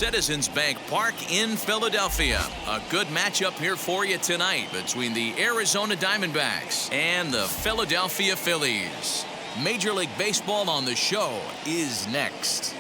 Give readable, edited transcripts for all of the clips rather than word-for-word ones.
Citizens Bank Park in Philadelphia. A good matchup here for you tonight between the Arizona Diamondbacks and the Philadelphia Phillies. Major League Baseball on the Show is next.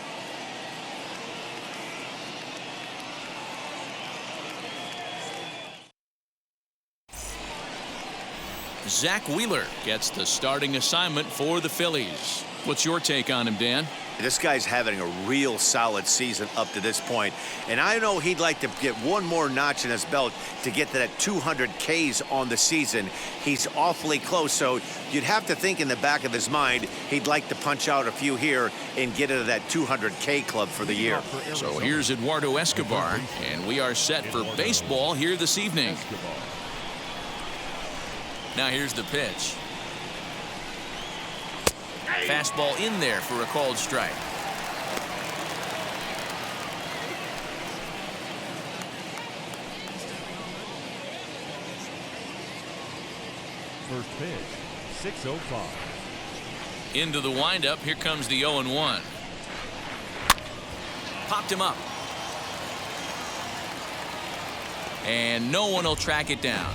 Zach Wheeler gets the starting assignment for the Phillies. What's your take on him, Dan? This guy's having a real solid season up to this point, and I know he'd like to get one more notch in his belt to get to that 200 Ks on the season. He's awfully close, so you'd have to think in the back of his mind he'd like to punch out a few here and get into that 200 K club for the year. So here's Eduardo Escobar, and we are set for baseball here this evening. Now here's the pitch. Fastball in there for a called strike. First pitch, 6:05. Into the windup. Here comes the 0-1. Popped him up. And no one will track it down.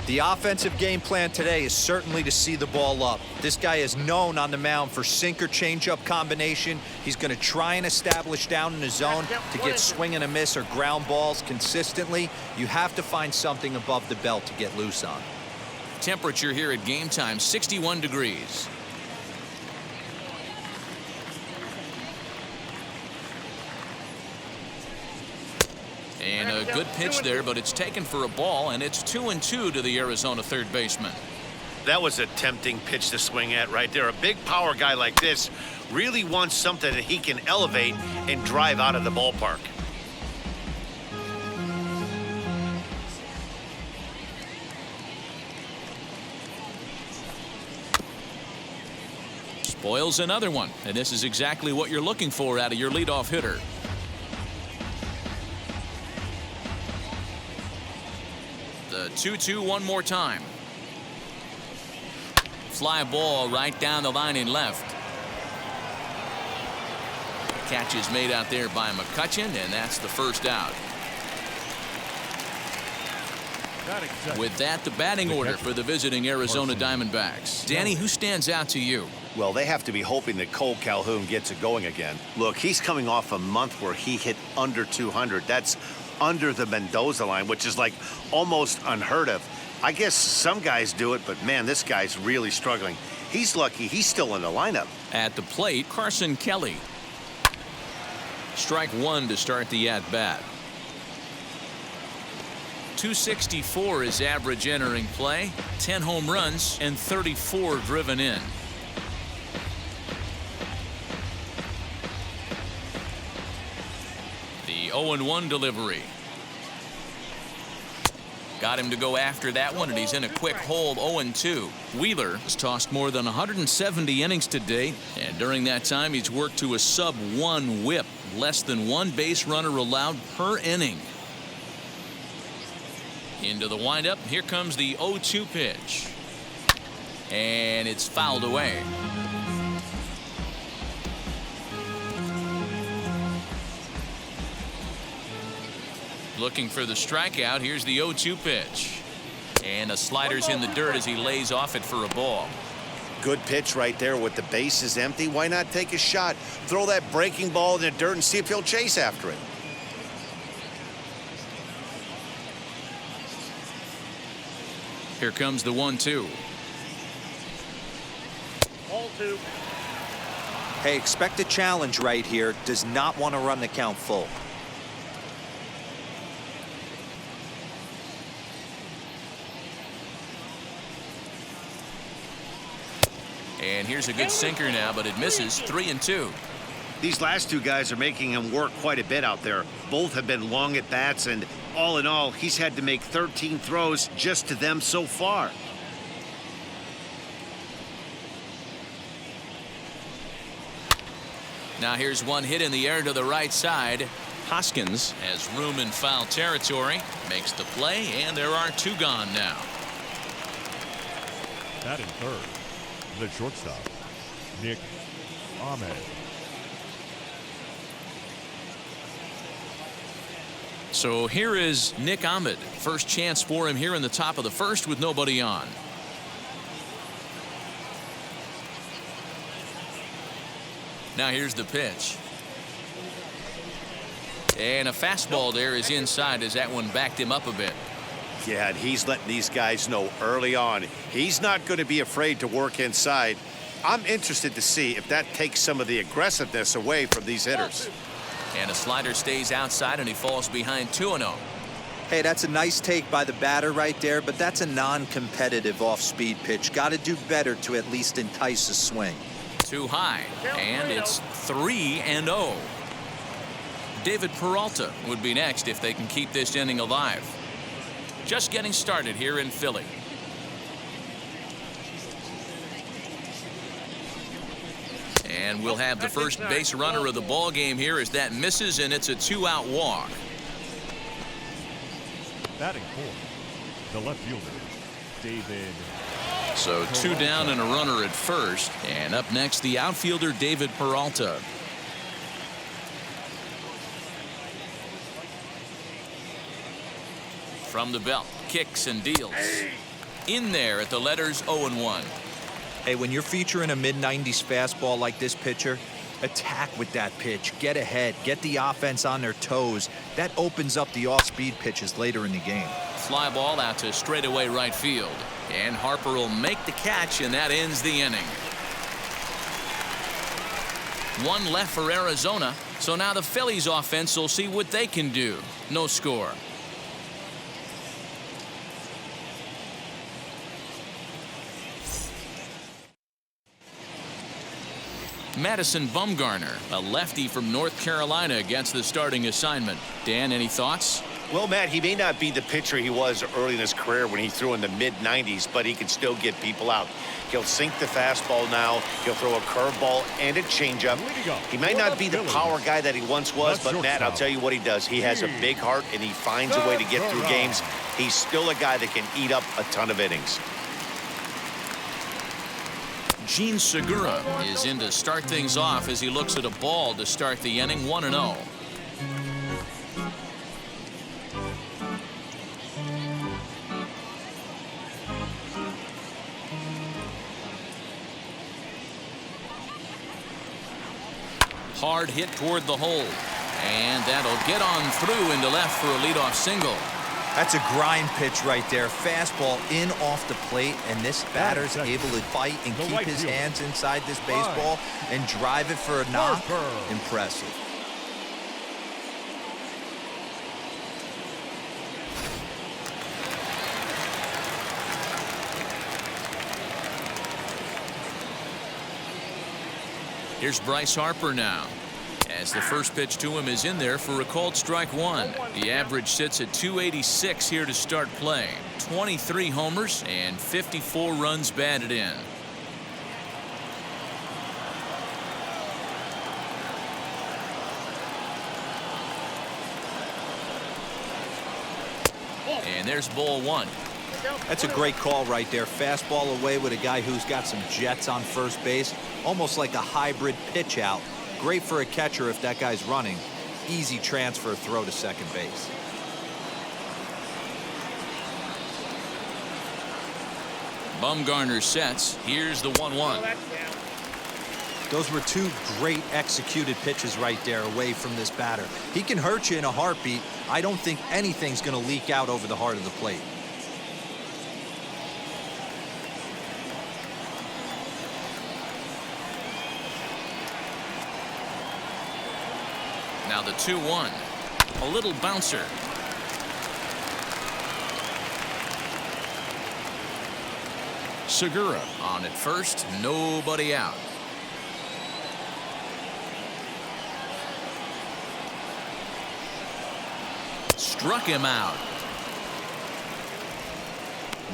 The offensive game plan today is certainly to see the ball up. This guy is known on the mound for sinker changeup combination. He's going to try and establish down in the zone to get swing and a miss or ground balls consistently. You have to find something above the belt to get loose on. Temperature here at game time, 61 degrees. And a good pitch there, but it's taken for a ball, and it's 2-2 to the Arizona third baseman. That was a tempting pitch to swing at right there. A big power guy like this really wants something that he can elevate and drive out of the ballpark. Spoils another one, and this is exactly what you're looking for out of your leadoff hitter. The 2-2 one more time. Fly ball right down the line in left. Catch is made out there by Mccutchen, and that's the first out. With that, the batting order for the visiting Arizona Diamondbacks. Danny, who stands out to you? Well, they have to be hoping that Cole Calhoun gets it going again. Look, he's coming off a month where he hit under 200. That's under the Mendoza line, which is like almost unheard of. I guess some guys do it, but man, this guy's really struggling. He's lucky he's still in the lineup. At the plate, Carson Kelly. Strike one to start the at-bat. 264 is average entering play, 10 home runs and 34 driven in. The 0-1 delivery. Got him to go after that one, and he's in a quick hold. 0-2. Wheeler has tossed more than 170 innings today, and during that time he's worked to a sub-1 whip, less than one base runner allowed per inning. Into the windup. Here comes the 0-2 pitch, and it's fouled away. Looking for the strikeout. Here's the 0-2 pitch, and a slider's in the dirt as he lays off it for a ball. Good pitch right there with the bases empty. Why not take a shot? Throw that breaking ball in the dirt and see if he'll chase after it. Here comes the 1-2. Ball two. Hey, expect a challenge right here. Does not want to run the count full. And here's a good sinker now, but it misses. 3-2. These last two guys are making him work quite a bit out there. Both have been long at bats, and all in all, he's had to make 13 throws just to them so far. Now here's one hit in the air to the right side. Hoskins has room in foul territory, makes the play, and there are two gone now. That in third, the shortstop, Ahmed. So here is Nick Ahmed. First chance for him here in the top of the first with nobody on. Now here's the pitch. And a fastball there is inside as that one backed him up a bit. Yeah, and he's letting these guys know early on he's not going to be afraid to work inside. I'm interested to see if that takes some of the aggressiveness away from these hitters. And a slider stays outside and he falls behind 2-0. Hey, that's a nice take by the batter right there, but that's a non-competitive off-speed pitch. Got to do better to at least entice a swing. Too high, and it's 3-0. David Peralta would be next if they can keep this inning alive. Just getting started here in Philly. And we'll have the first base runner of the ball game here as that misses, and it's a 2-out walk. Batting fourth, the left fielder, David. So 2 down and a runner at first, and up next the outfielder David Peralta. From the belt, kicks and deals. In there at the letters 0-1. Hey, when you're featuring a mid-90s fastball like this pitcher, attack with that pitch. Get ahead. Get the offense on their toes. That opens up the off-speed pitches later in the game. Fly ball out to straightaway right field. And Harper will make the catch, and that ends the inning. 1 left for Arizona. So now the Phillies offense will see what they can do. No score. Madison Bumgarner, a lefty from North Carolina, gets the starting assignment. Dan, any thoughts? Well, Matt, he may not be the pitcher he was early in his career when he threw in the mid-90s, but he can still get people out. He'll sink the fastball now. He'll throw a curveball and a changeup. He might not be the power guy that he once was, but, Matt, I'll tell you what he does. He has a big heart, and he finds a way to get through games. He's still a guy that can eat up a ton of innings. Gene Segura is in to start things off as he looks at a ball to start the inning. 1-0. Hard hit toward the hole, and that'll get on through into left for a leadoff single. That's a grind pitch right there. Fastball in off the plate, and this batter's able to fight and keep his hands inside this baseball and drive it for a knock. Impressive. Here's Bryce Harper now, as the first pitch to him is in there for a called strike 1. The average sits at 286 here to start play. 23 homers and 54 runs batted in. And there's ball 1. That's a great call right there. Fastball away with a guy who's got some jets on first base. Almost like a hybrid pitch out. Great for a catcher if that guy's running. Easy transfer throw to second base. Bumgarner sets. Here's the 1-1. Those were 2 great executed pitches right there away from this batter. He can hurt you in a heartbeat. I don't think anything's going to leak out over the heart of the plate. Now the 2-1. A little bouncer. Segura on at first. Nobody out. Struck him out.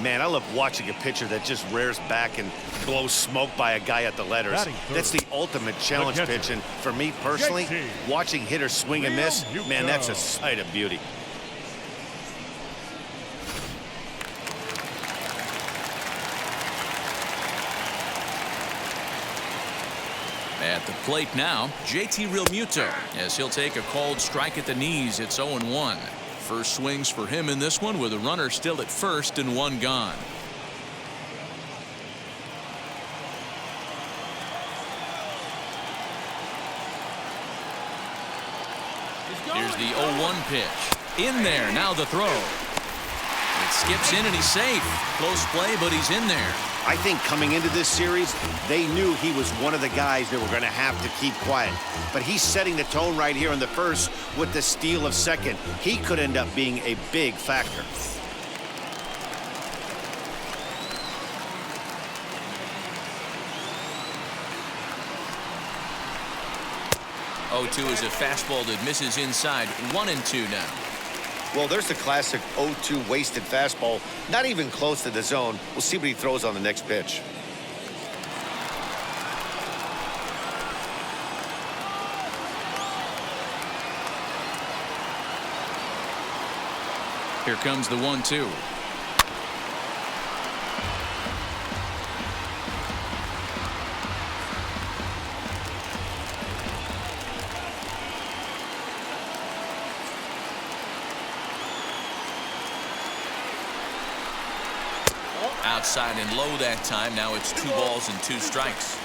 Man, I love watching a pitcher that just rears back and blows smoke by a guy at the letters. That's the ultimate challenge pitch, and for me personally, watching hitters swing and miss, man, that's a sight of beauty. At the plate now, JT Realmuto, as he'll take a called strike at the knees. It's 0-1. First swings for him in this one with a runner still at first and one gone. Here's the 0-1 pitch. In there. Now the throw. It skips in and he's safe. Close play, but he's in there. I think coming into this series, they knew he was one of the guys that were going to have to keep quiet. But he's setting the tone right here in the first with the steal of second. He could end up being a big factor. Oh, 2 is a fastball that misses inside. 1-2 now. Well, there's the classic 0-2 wasted fastball. Not even close to the zone. We'll see what he throws on the next pitch. Here comes the 1-2. Outside and low that time. Now it's 2 balls and 2 strikes.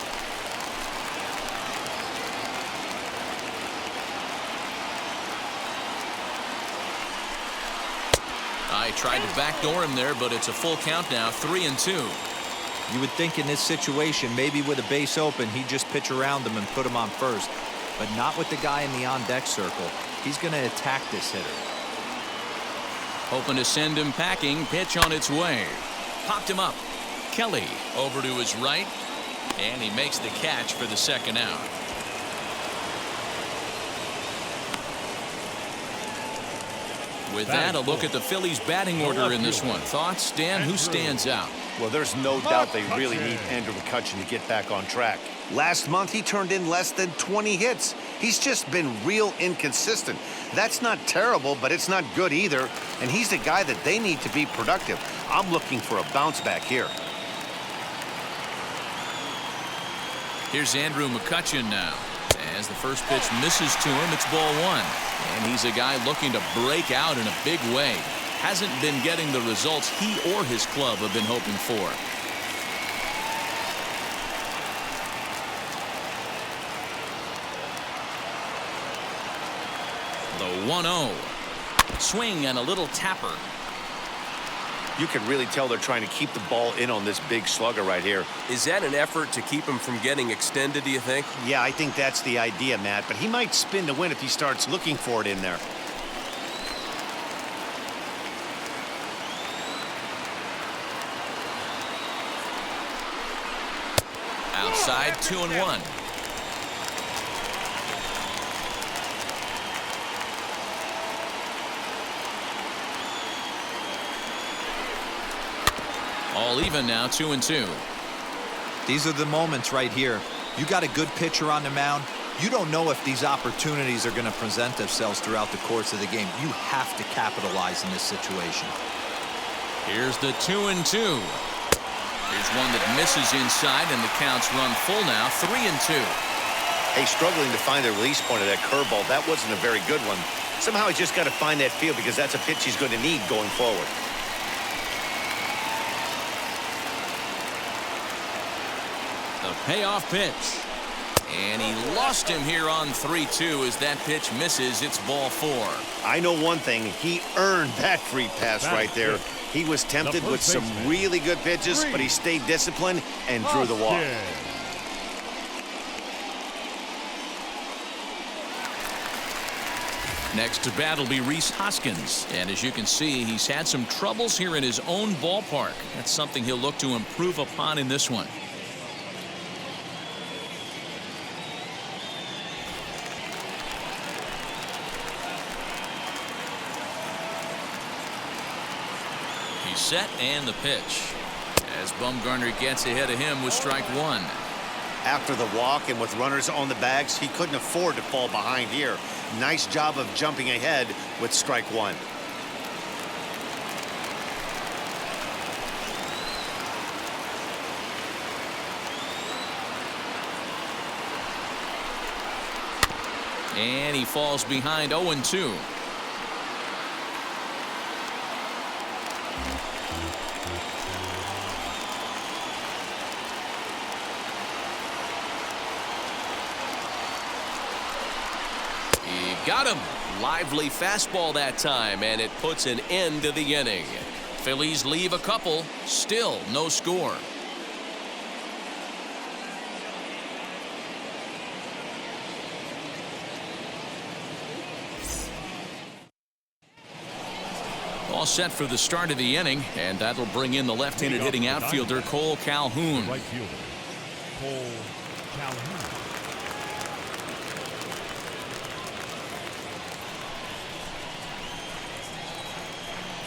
I tried to backdoor him there, but it's a full count now. 3-2. You would think in this situation, maybe with a base open, he'd just pitch around him and put him on first. But not with the guy in the on-deck circle. He's going to attack this hitter. Hoping to send him packing. Pitch on its way. Popped him up. Kelly over to his right, and he makes the catch for the second out. With that, a look at the Phillies batting order in this one. Thoughts, Dan? Who stands out? Well, there's no doubt they really need Andrew Mccutchen to get back on track. Last month, he turned in less than 20 hits. He's just been real inconsistent. That's not terrible, but it's not good either. And he's the guy that they need to be productive. I'm looking for a bounce back here. Here's Andrew Mccutchen now. As the first pitch misses to him, it's ball 1. And he's a guy looking to break out in a big way. Hasn't been getting the results he or his club have been hoping for. The 1-0. Swing and a little tapper. You can really tell they're trying to keep the ball in on this big slugger right here. Is that an effort to keep him from getting extended, do you think? Yeah, I think that's the idea, Matt. But he might spin to win if he starts looking for it in there. Outside, 2-1. All even now, 2-2. These are the moments right here. You got a good pitcher on the mound. You don't know if these opportunities are going to present themselves throughout the course of the game. You have to capitalize in this situation. Here's the 2-2. Here's one that misses inside, and the count's run full now. 3-2. Hey, struggling to find the release point of that curveball. That wasn't a very good one. Somehow he's just got to find that feel because that's a pitch he's going to need going forward. The payoff pitch. And he lost him here on 3-2 as that pitch misses. It's ball 4. I know one thing. He earned that free pass right there. He was tempted with some really good pitches, but he stayed disciplined and drew the walk. Next to bat will be Rhys Hoskins. And as you can see, he's had some troubles here in his own ballpark. That's something he'll look to improve upon in this one. He's set and the pitch. As Bumgarner gets ahead of him with strike 1. After the walk and with runners on the bags, he couldn't afford to fall behind here. Nice job of jumping ahead with strike 1. And he falls behind 0-2. He got him. Lively fastball that time, and it puts an end to the inning. Phillies leave a couple. Still no score. All set for the start of the inning, and that'll bring in the left-handed hitting outfielder Cole Calhoun. Right fielder, Cole Calhoun.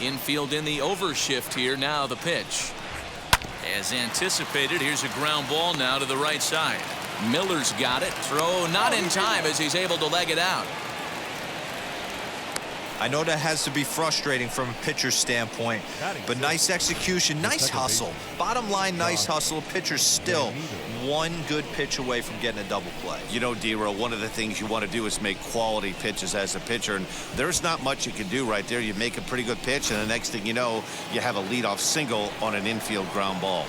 Infield in the overshift here. Now the pitch. As anticipated, here's a ground ball now to the right side. Miller's got it. Throw not in time as he's able to leg it out. I know that has to be frustrating from a pitcher's standpoint, but nice execution, nice hustle. Bottom line, nice hustle. Pitcher's still one good pitch away from getting a double play. You know, D-Row, one of the things you want to do is make quality pitches as a pitcher, and there's not much you can do right there. You make a pretty good pitch, and the next thing you know, you have a leadoff single on an infield ground ball.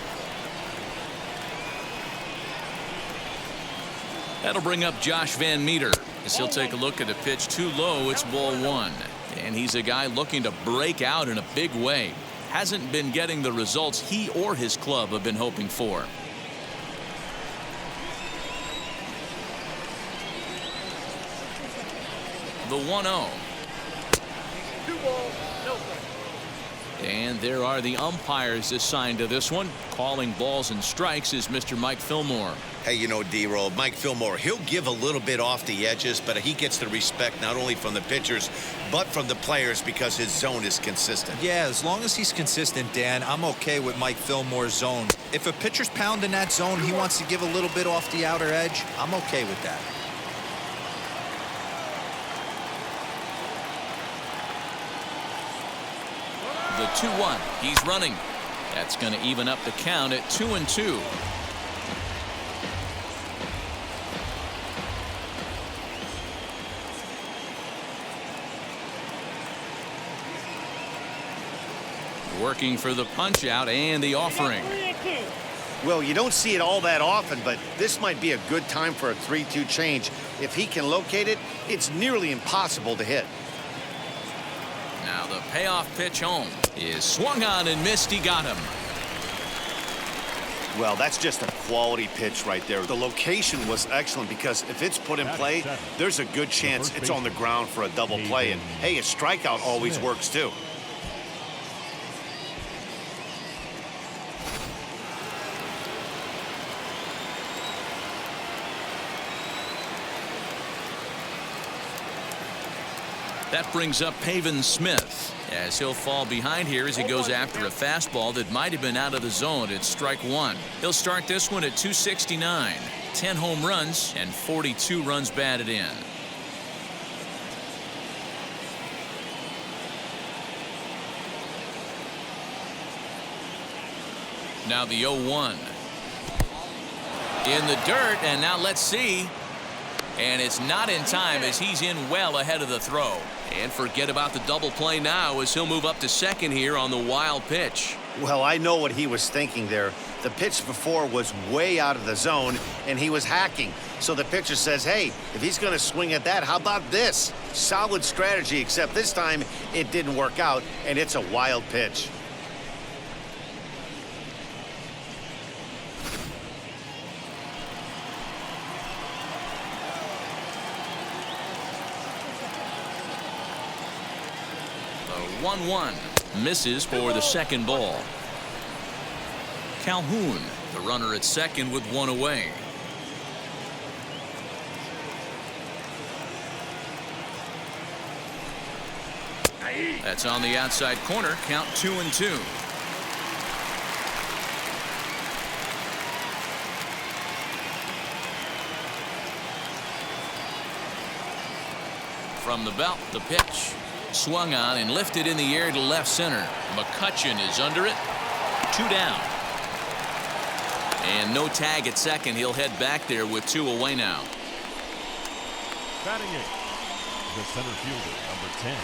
That'll bring up Josh Van Meter as he'll take a look at a pitch too low. It's ball one. And he's a guy looking to break out in a big way. Hasn't been getting the results he or his club have been hoping for. The 1-0. And there are the umpires assigned to this one. Calling balls and strikes is Mr. Mike Fillmore. Hey, you know, D-Roll, Mike Fillmore, he'll give a little bit off the edges, but he gets the respect not only from the pitchers, but from the players because his zone is consistent. Yeah, as long as he's consistent, Dan, I'm okay with Mike Fillmore's zone. If a pitcher's pounding that zone, he wants to give a little bit off the outer edge, I'm okay with that. The 2-1. He's running. That's going to even up the count at 2-2. Working for the punch out and the offering. Well, you don't see it all that often, but this might be a good time for a 3-2 change. If he can locate it, it's nearly impossible to hit. Now the payoff pitch home is swung on and missed. He got him. Well, that's just a quality pitch right there. The location was excellent because if it's put in play, there's a good chance it's on the ground for a double play. And hey, a strikeout always works too. That brings up Pavin Smith as he'll fall behind here as he goes after a fastball that might have been out of the zone. It's strike one. He'll start this one at 269. 10 home runs and 42 runs batted in. Now the 0-1. In the dirt, and now let's see. And it's not in time as he's in well ahead of the throw. And forget about the double play now as he'll move up to second here on the wild pitch. Well, I know what he was thinking there. The pitch before was way out of the zone, and he was hacking. So the pitcher says, hey, if he's going to swing at that, how about this? Solid strategy, except this time it didn't work out, and it's a wild pitch. The 1-1 misses for the second ball. Calhoun, the runner at second with one away. That's on the outside corner. Count 2-2. From the belt, the pitch. Swung on and lifted in the air to left center. Mccutchen is under it. 2 down. And no tag at second. He'll head back there with 2 away now. Batting it, the center fielder, number 10.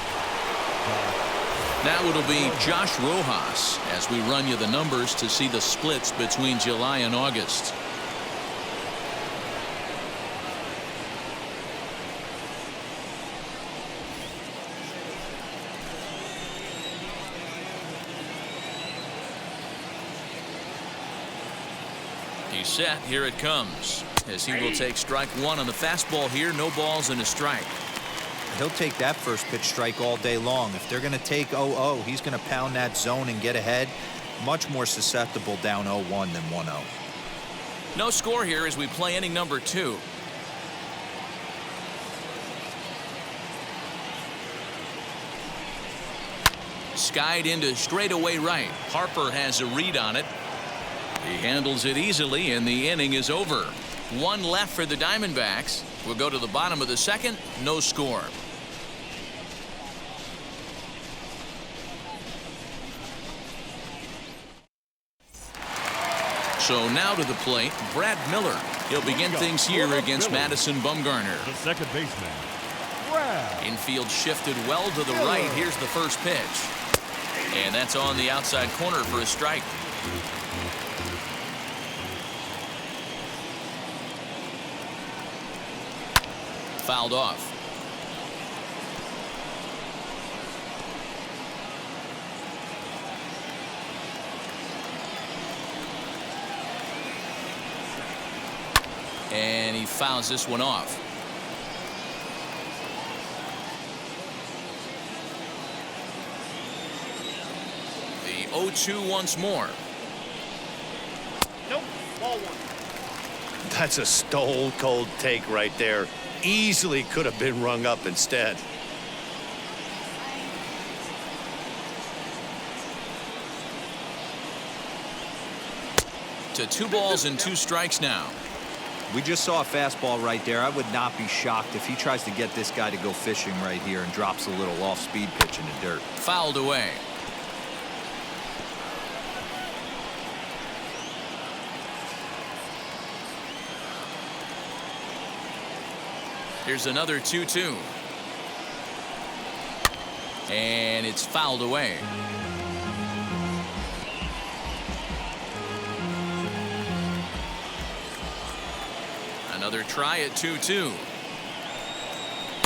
Now it'll be Josh Rojas as we run you the numbers to see the splits between July and August. He's set. Here it comes. As he will take strike one on the fastball here. No balls and a strike. He'll take that first pitch strike all day long. If they're going to take 0-0, he's going to pound that zone and get ahead. Much more susceptible down 0-1 than 1-0. No score here as we play inning number 2. Skied into straightaway right. Harper has a read on it. He handles it easily, and the inning is over. One left for the Diamondbacks. We'll go to the bottom of the second. No score. So now to the plate, Brad Miller. He'll begin things here against Madison Bumgarner. The second baseman, Brad. Infield shifted well to the right. Here's the first pitch. And that's on the outside corner for a strike. Fouled off. And he fouls this one off. The 0-2 once more. Nope, ball one. That's a stone cold take right there. Easily could have been rung up instead. To 2 balls and 2 strikes now. We just saw a fastball right there. I would not be shocked if he tries to get this guy to go fishing right here and drops a little off-speed pitch in the dirt. Fouled away. Here's another 2-2. And it's fouled away. Another try at 2-2.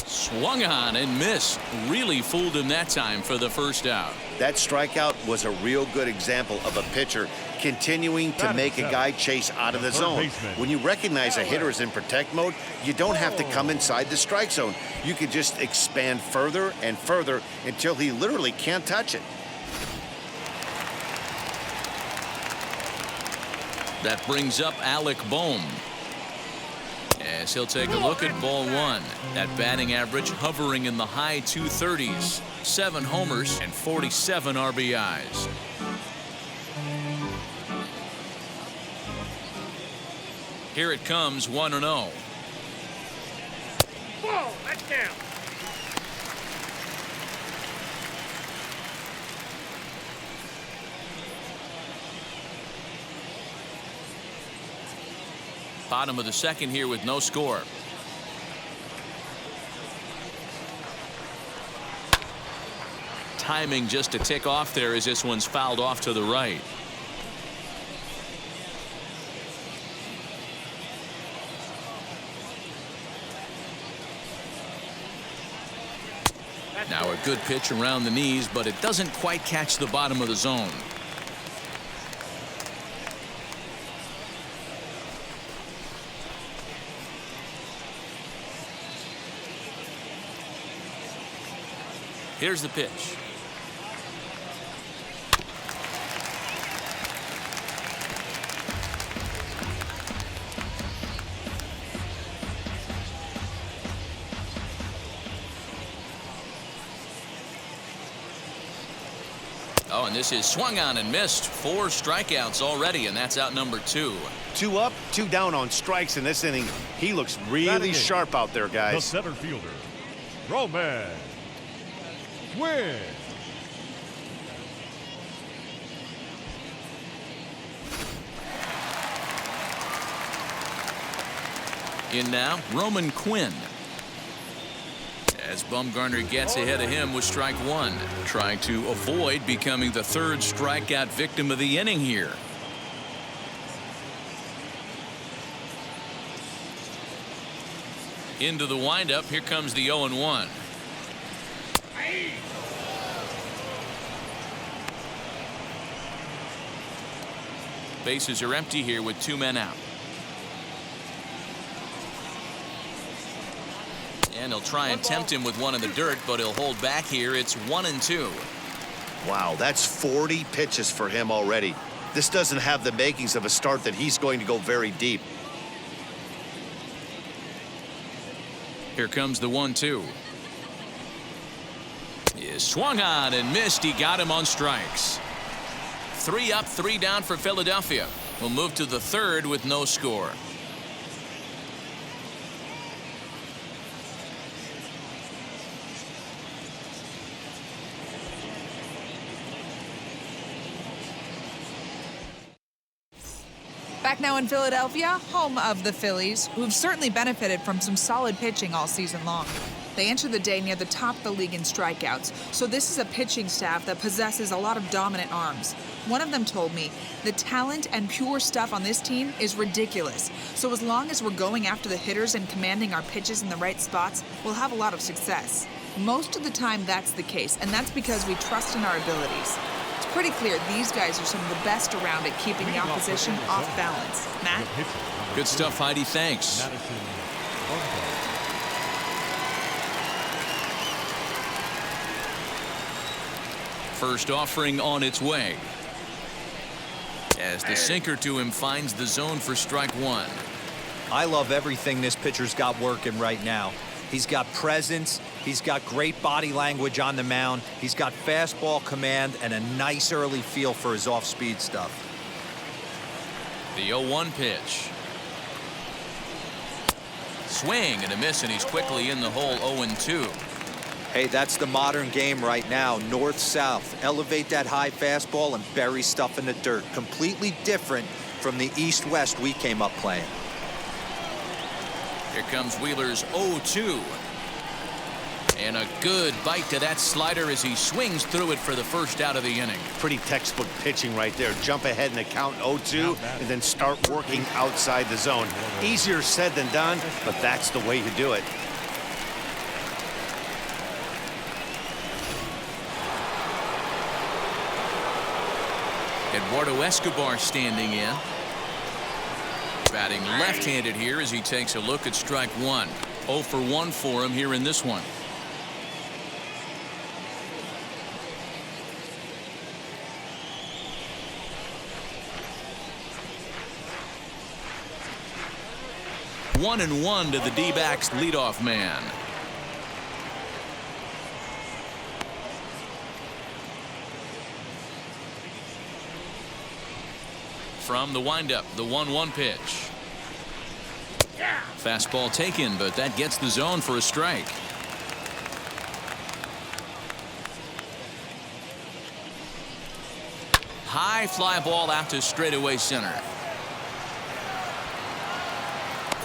Swung on and missed. Really fooled him that time for the first out. That strikeout was a real good example of a pitcher continuing to make a guy chase out of the zone. When you recognize a hitter is in protect mode, you don't have to come inside the strike zone. You can just expand further and further until he literally can't touch it. That brings up Alec Bohm. As he'll take a look at ball one. That batting average hovering in the high 230s. 7 homers and 47 RBIs. Here it comes, 1-0. Ball, that's down. Bottom of the second here with no score. Timing just to tick off there as this one's fouled off to the right. Now a good pitch around the knees, but it doesn't quite catch the bottom of the zone. Here's the pitch. Oh, and this is swung on and missed. 4 strikeouts already, and that's out number 2. 2 up, 2 down on strikes in this inning. He looks really sharp out there, The guys. center fielder, Roman Win. In now, Roman Quinn. As as Bumgarner gets ahead of him with strike one, trying to avoid becoming the third strikeout victim of the inning here. Into the windup. Here comes the 0-1. Bases are empty here with 2 men out. And he'll try and tempt him with one in the dirt, but he'll hold back here. It's 1-2. Wow, that's 40 pitches for him already. This doesn't have the makings of a start that he's going to go very deep. Here comes the 1-2. He swung on and missed. He got him on strikes. 3 up, 3 down for Philadelphia. We'll move to the third with no score. Back now in Philadelphia, home of the Phillies, who've certainly benefited from some solid pitching all season long. They enter the day near the top of the league in strikeouts, so this is a pitching staff that possesses a lot of dominant arms. One of them told me, the talent and pure stuff on this team is ridiculous, so as long as we're going after the hitters and commanding our pitches in the right spots, we'll have a lot of success. Most of the time that's the case, and that's because we trust in our abilities. It's pretty clear these guys are some of the best around at keeping the opposition off balance. Matt? Good stuff, Heidi. Thanks. First offering on its way. As the sinker to him finds the zone for strike one. I love everything this pitcher's got working right now. He's got presence. He's got great body language on the mound. He's got fastball command and a nice early feel for his off-speed stuff. The 0-1 pitch. Swing and a miss, and he's quickly in the hole. 0-2. Hey, that's the modern game right now. North-south. Elevate that high fastball and bury stuff in the dirt. Completely different from the east-west we came up playing. Here comes Wheeler's 0-2. And a good bite to that slider as he swings through it for the first out of the inning. Pretty textbook pitching right there. Jump ahead in the count 0-2 and then start working outside the zone. Easier said than done, but that's the way to do it. Eduardo Escobar standing in. Batting left-handed here as he takes a look at strike one. 0 for 1 for him here in this one. One and one to the D-backs leadoff man. From the windup, the 1-1 pitch. Fastball taken, but that gets the zone for a strike. High fly ball out to straightaway center.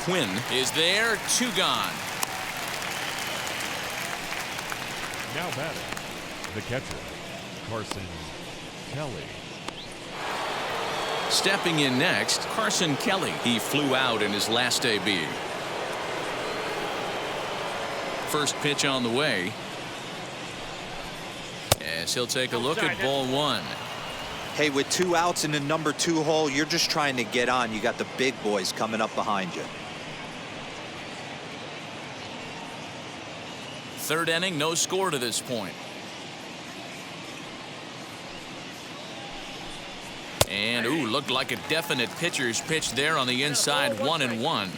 Quinn is there, 2 gone. Now batting, the catcher, Carson Kelly. Stepping in next, Carson Kelly. He flew out in his last AB. First pitch on the way. As he'll take a look at ball 1. Hey, with 2 outs in the number 2 hole, you're just trying to get on. You got the big boys coming up behind you. Third inning, no score to this point. And ooh, looked like a definite pitcher's pitch there on the inside. 1-1.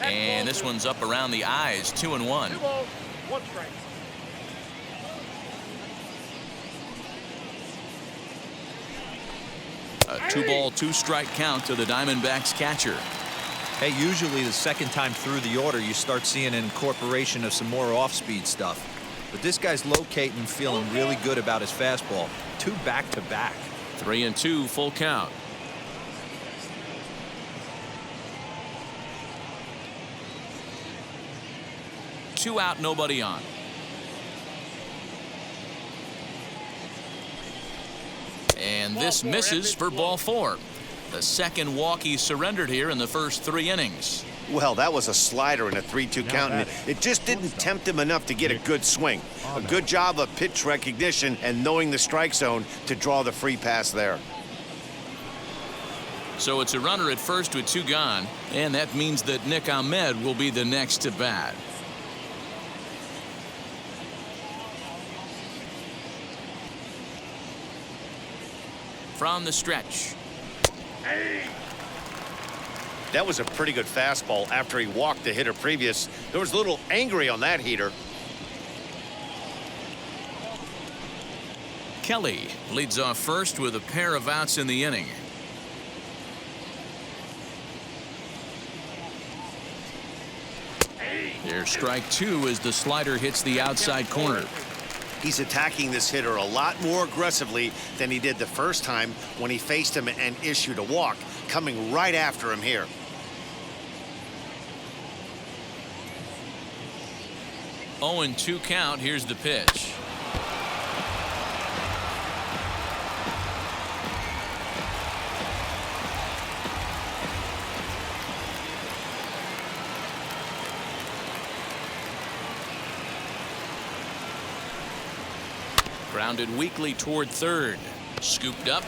And this one's up around the eyes. 2-1. 2 balls, 1 strike. A 2-ball, 2-strike count to the Diamondbacks catcher. Hey, usually the second time through the order, you start seeing an incorporation of some more off-speed stuff. But this guy's locating, feeling really good about his fastball. 2 back-to-back. 3-2, full count. 2 out, nobody on. And this misses for ball 4. The second walk he surrendered here in the first 3 innings. Well, that was a slider in a 3-2 count, and it just didn't tempt him enough to get a good swing. A good job of pitch recognition and knowing the strike zone to draw the free pass there. So it's a runner at first with 2 gone, and that means that Nick Ahmed will be the next to bat. From the stretch. That was a pretty good fastball after he walked the hitter previous. There was a little angry on that heater. Kelly leads off first with a pair of outs in the inning. Here's strike 2 as the slider hits the outside corner. He's attacking this hitter a lot more aggressively than he did the first time when he faced him and issued a walk, coming right after him here. Oh, and 2 count. Here's the pitch. Grounded weakly toward third. Scooped up.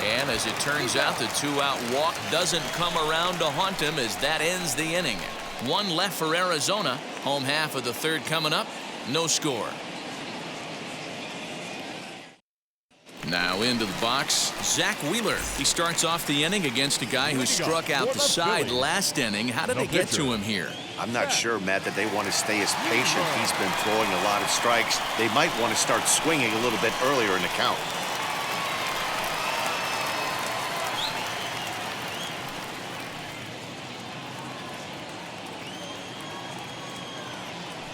And as it turns out, the 2-out walk doesn't come around to haunt him as that ends the inning. 1 left for Arizona. Home half of the 3rd coming up. No score. Now into the box, Zach Wheeler. He starts off the inning against a guy who struck out the side last inning. How did it get to him here? I'm not sure, Matt, that they want to stay as patient. He's been throwing a lot of strikes. They might want to start swinging a little bit earlier in the count.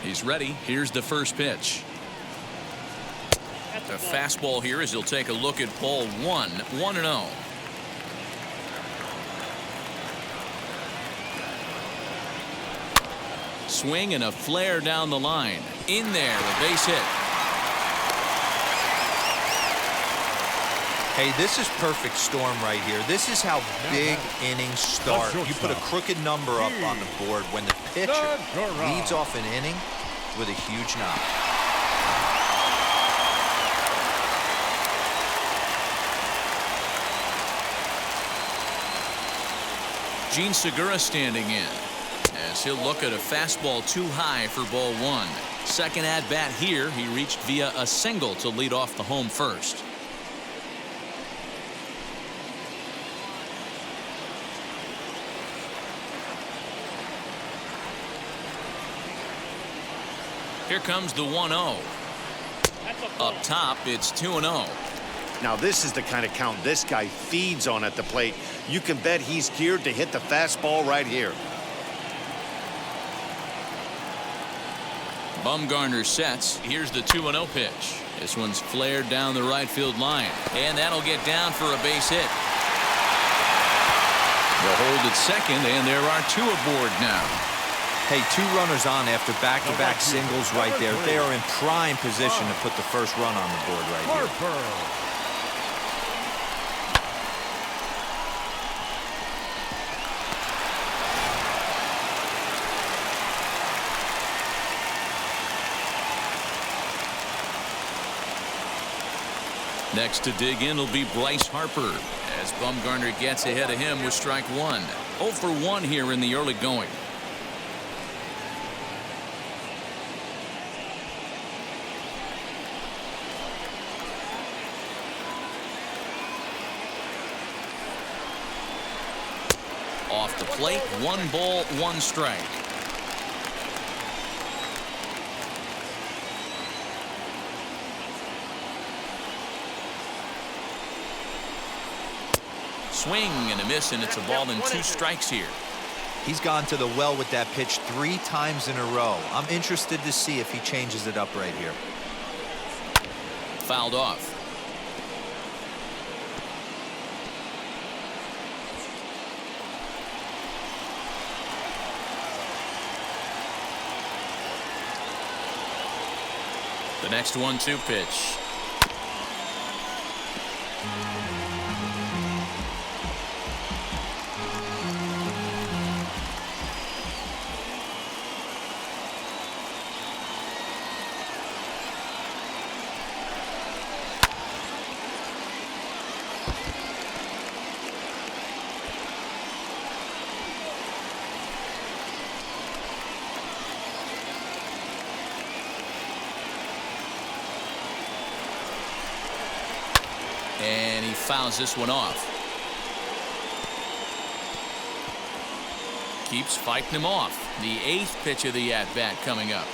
He's ready. Here's the first pitch. The fastball here as he'll take a look at ball 1. 1-0. Swing and a flare down the line. In there, a base hit. Hey, this is perfect storm right here. This is how big innings start. You put a crooked number up on the board when the pitcher leads off an inning with a huge knock. Gene Segura standing in as he'll look at a fastball too high for ball 1. Second at bat here, he reached via a single to lead off the home first. Here comes the 1-0. Up top, it's 2-0. Now, this is the kind of count this guy feeds on at the plate. You can bet he's geared to hit the fastball right here. Bumgarner sets. Here's the 2-0 pitch. This one's flared down the right field line. And that'll get down for a base hit. They'll hold at second, and there are 2 aboard now. Hey, 2 runners on after back-to-back singles right there. They are in prime position to put the first run on the board right here. Next to dig in will be Bryce Harper as Bumgarner gets ahead of him with strike 1. 0 for 1 here in the early going. Off the plate, 1 ball, 1 strike. Swing and a miss, and it's a ball and 2 strikes here. He's gone to the well with that pitch 3 times in a row. I'm interested to see if he changes it up right here. Fouled off. The next 1-2 pitch. And he fouls this one off. Keeps fighting him off. The 8th pitch of the at-bat coming up.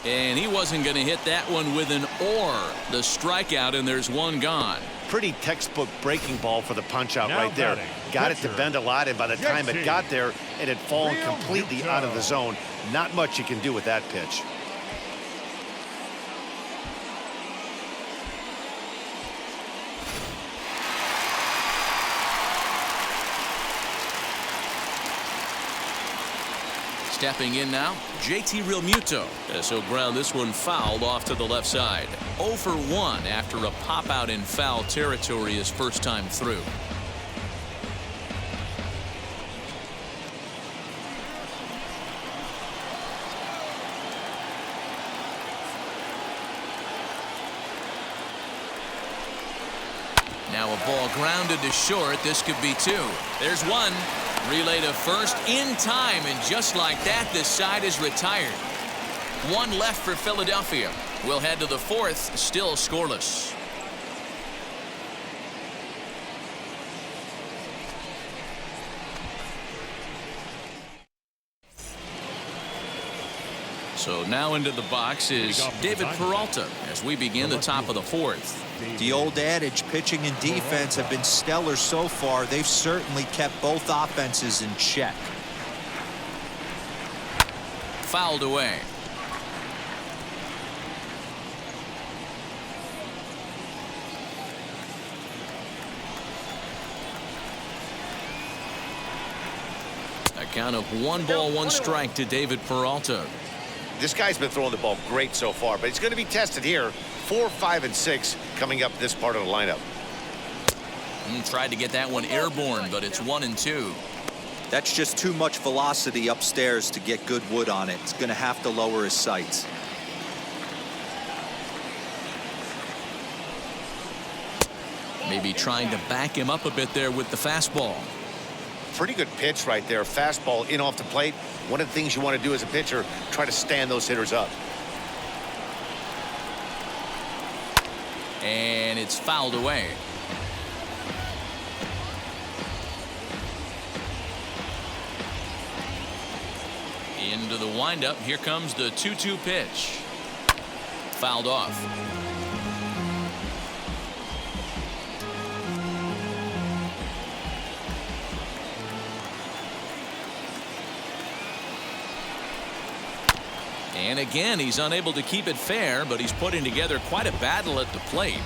And he wasn't going to hit that one with an or. The strikeout, and there's one gone. Pretty textbook breaking ball for the punch-out right there. batting, Got it to pitcher, bend a lot, and by the time it got there, it had fallen completely out of the zone. Not much you can do with that pitch. Stepping in now, JT Realmuto. So ground this one fouled off to the left side. 0 for 1 after a pop out in foul territory his first time through. Now a ball grounded to short. This could be 2. There's 1. Relay to first in time, and just like that, this side is retired. 1 left for Philadelphia. We'll head to the 4th, still scoreless. So now into the box is David Peralta as we begin the top of the 4th. The old adage, pitching and defense have been stellar so far. They've certainly kept both offenses in check. Fouled away. A count of 1 ball, 1 strike to David Peralta. This guy's been throwing the ball great so far, but he's going to be tested here. 4, 5, and 6 coming up this part of the lineup. Tried to get that one airborne, but it's 1 and 2. That's just too much velocity upstairs to get good wood on it. It's going to have to lower his sights. Maybe trying to back him up a bit there with the fastball. Pretty good pitch right there. Fastball in off the plate. One of the things you want to do as a pitcher, try to stand those hitters up. And it's fouled away. Into the windup. Here comes the 2-2 pitch. Fouled off. And again, he's unable to keep it fair, but he's putting together quite a battle at the plate.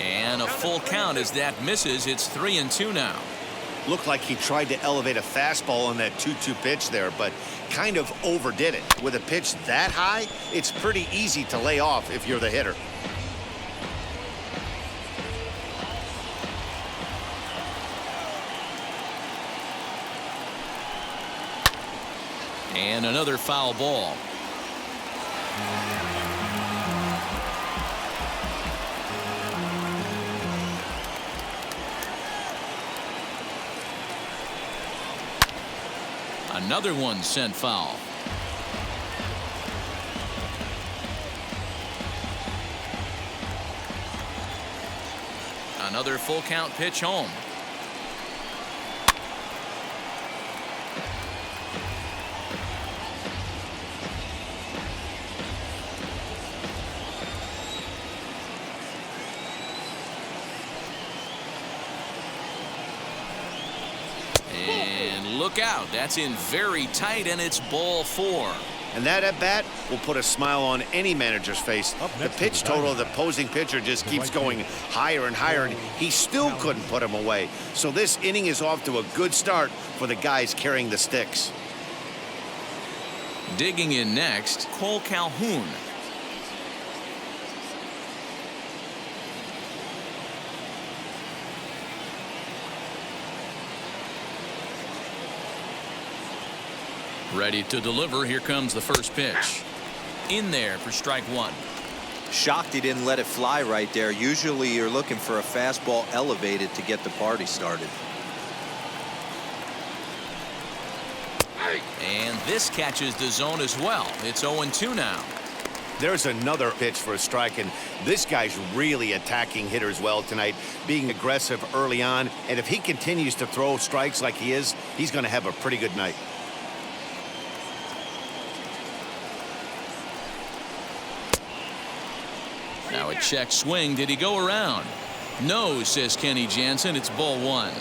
And a full count as that misses. It's 3 and 2 now. Looked like he tried to elevate a fastball on that 2-2 pitch there, but kind of overdid it. With a pitch that high, it's pretty easy to lay off if you're the hitter. And another foul ball. Another one sent foul. Another full count pitch home. Look out. That's in very tight, and it's ball 4. And that at bat will put a smile on any manager's face. The pitch total of the opposing pitcher just keeps going higher and higher, and he still couldn't put him away. So this inning is off to a good start for the guys carrying the sticks. Digging in next, Cole Calhoun. Ready to deliver. Here comes the first pitch. In there for strike one. Shocked he didn't let it fly right there. Usually you're looking for a fastball elevated to get the party started. And this catches the zone as well. It's 0-2 now. There's another pitch for a strike, and this guy's really attacking hitters well tonight, being aggressive early on. And if he continues to throw strikes like he is, he's going to have a pretty good night. Now a check swing. Did he go around? No, says Kenny Jansen. It's ball one.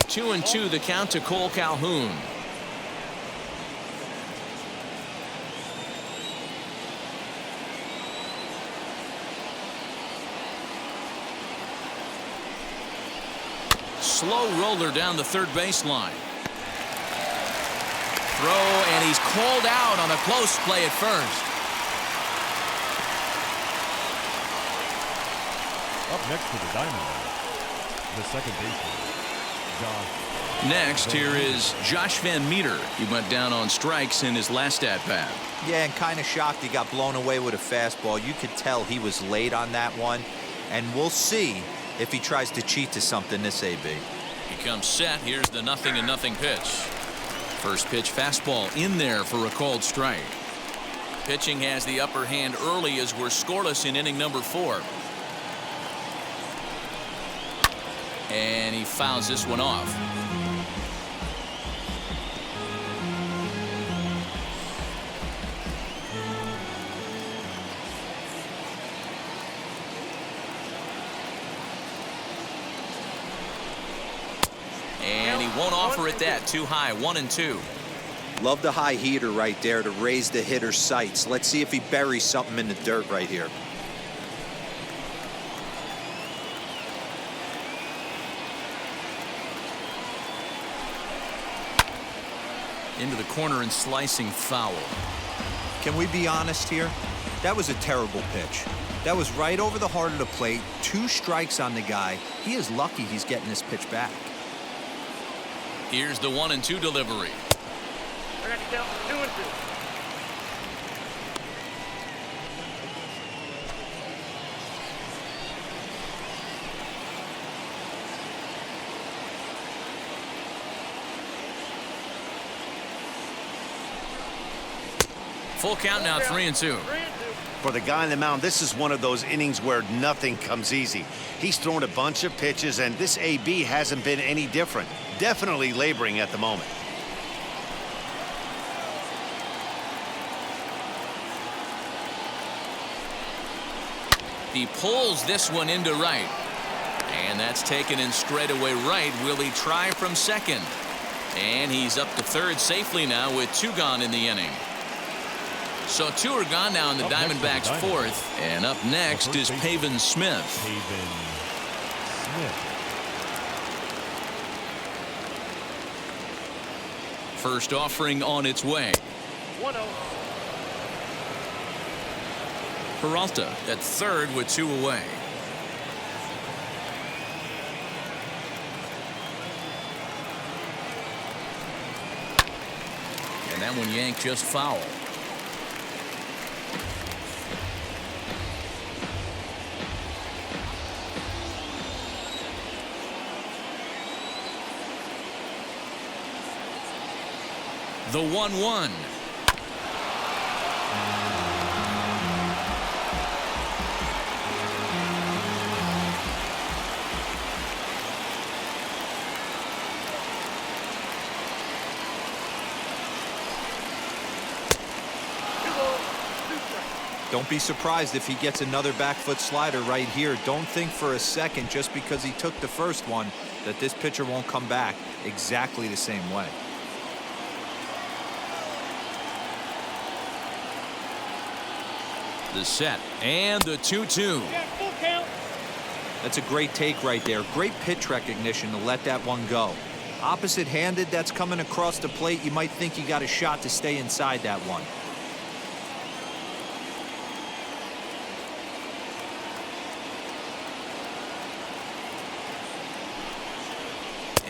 2-2 the count to Cole Calhoun. Slow roller down the third baseline. Throw, and he's called out on a close play at first. Up next for the Diamondbacks, the second baseman, Josh. Next, here is Josh Van Meter. He went down on strikes in his last at-bat. Yeah, and kind of shocked he got blown away with a fastball. You could tell he was late on that one, and we'll see if he tries to cheat to something this AB. He comes set. Here's the 0-0 pitch. First pitch fastball in there for a called strike. Pitching has the upper hand early as we're scoreless in inning number 4. And he fouls this one off. And he won't offer it that. Too high. 1-2. Love the high heater right there to raise the hitter's sights. Let's see if he buries something in the dirt right here. Into the corner and slicing foul. Can we be honest here? That was a terrible pitch. That was right over the heart of the plate. 2 strikes on the guy. He is lucky he's getting this pitch back. Here's the 1-2 delivery. I got you down for 2-2. Full count now, 3-2. For the guy on the mound, this is one of those innings where nothing comes easy. He's thrown a bunch of pitches, and this AB hasn't been any different. Definitely laboring at the moment. He pulls this one into right. And that's taken in straightaway right. Will he try from second? And he's up to third safely now with 2 gone in the inning. So 2 are gone now in the Diamondbacks' 4th. And up next is Pavin Smith. First offering on its way. 1-0. Peralta at third with 2 away. And that one yanked just foul. The 1-1. Don't be surprised if he gets another back foot slider right here. Don't think for a second, just because he took the first one, that this pitcher won't come back exactly the same way. The set and the 2-2. That's a great take right there. Great pitch recognition to let that one go. Opposite-handed, that's coming across the plate. You might think you got a shot to stay inside that one.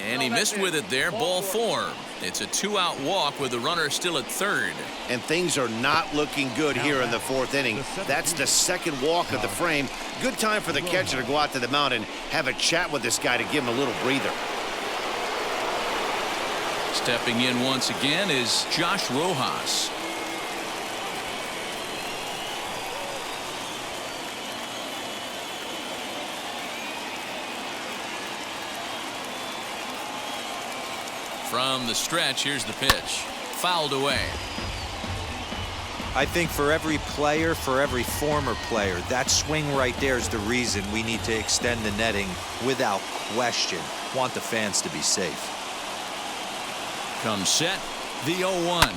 And he missed with it there. Ball 4. It's a 2-out walk with the runner still at third. And things are not looking good here in the 4th inning. That's the second walk of the frame. Good time for the catcher to go out to the mound and have a chat with this guy to give him a little breather. Stepping in once again is Josh Rojas. From the stretch, here's the pitch. Fouled away. I think for every player, for every former player, that swing right there is the reason we need to extend the netting without question. Want the fans to be safe. Comes set, the 0-1.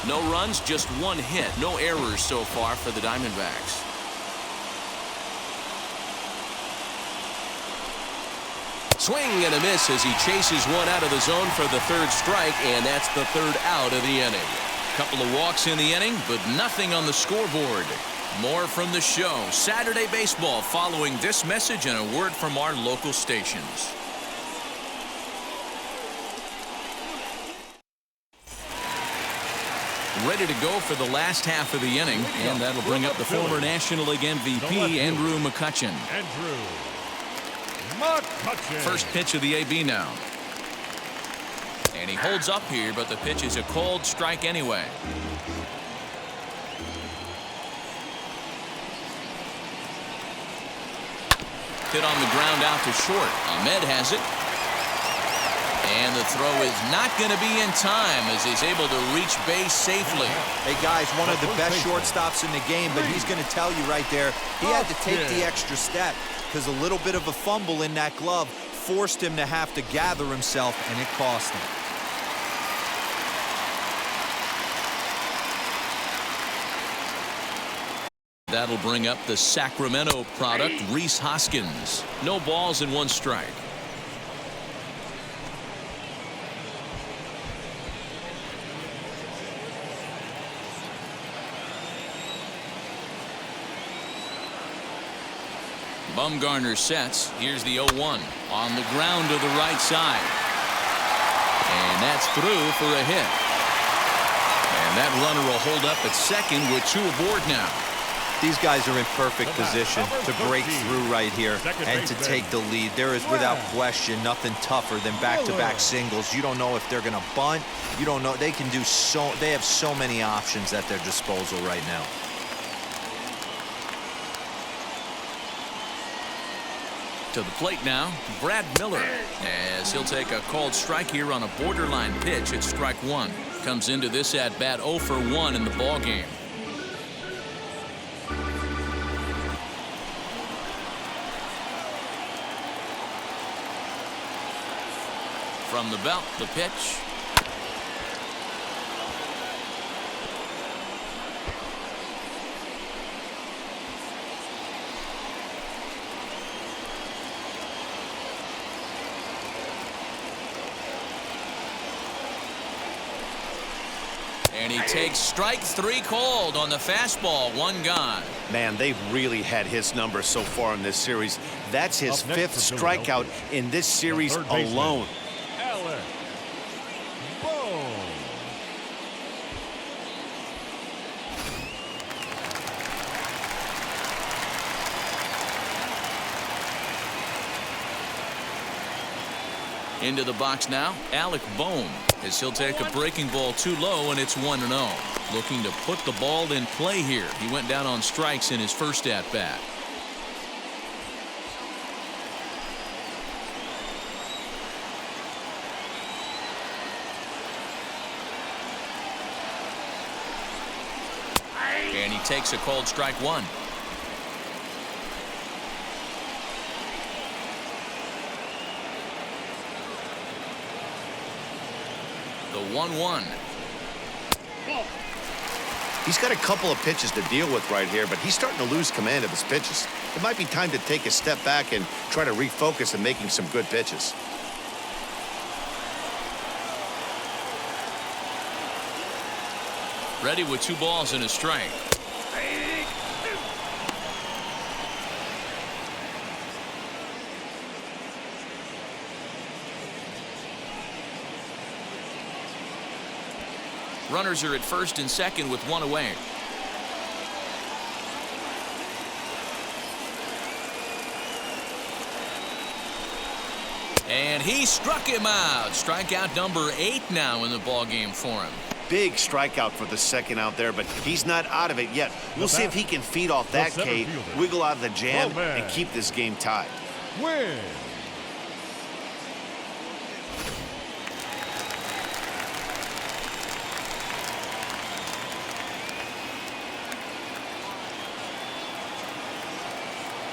No runs, just one hit. No errors so far for the Diamondbacks. Swing and a miss as he chases one out of the zone for the 3rd strike, and that's the 3rd out of the inning. Couple of walks in the inning, but nothing on the scoreboard. More from the show. Saturday baseball following this message and a word from our local stations. Ready to go for the last half of the inning, and that'll bring up the former National League MVP, Andrew Mccutchen. Andrew Mccutchen. First pitch of the AB now. And he holds up here, but the pitch is a cold strike anyway. Hit on the ground out to short. Ahmed has it. And the throw is not going to be in time as he's able to reach base safely. Hey, guys, one of the best shortstops in the game, but he's going to tell you right there, he had to take the extra step because a little bit of a fumble in that glove forced him to have to gather himself, and it cost him. That'll bring up the Sacramento product, Rhys Hoskins. No balls and 1 strike. Bumgarner sets. Here's the 0-1 on the ground to the right side. And that's through for a hit. And that runner will hold up at second with 2 aboard now. These guys are in perfect position to break through right here and to take the lead. There is without question nothing tougher than back-to-back singles. You don't know if they're going to bunt. You don't know. They can do so. They have so many options at their disposal right now. To the plate now, Brad Miller, as he'll take a called strike here on a borderline pitch at strike 1. Comes into this at bat 0 for 1 in the ball game. From the belt, the pitch. And he takes strike 3 called on the fastball. 1 gone. Man, they've really had his number so far in this series. That's his 5th strikeout in this series alone. Into the box now, Alec Bohm, as he'll take a breaking ball too low, and it's 1-0. Looking to put the ball in play here. He went down on strikes in his first at-bat. takes a called strike one. The 1-1. He's got a couple of pitches to deal with right here, but he's starting to lose command of his pitches. It might be time to take a step back and try to refocus on making some good pitches. Ready with 2 balls and a strike. Runners are at first and second with 1 away. And he struck him out. Strikeout number 8 now in the ball game for him. Big strikeout for the second out there, but he's not out of it yet. We'll see if he can feed off that K, wiggle out of the jam, and keep this game tied. Win.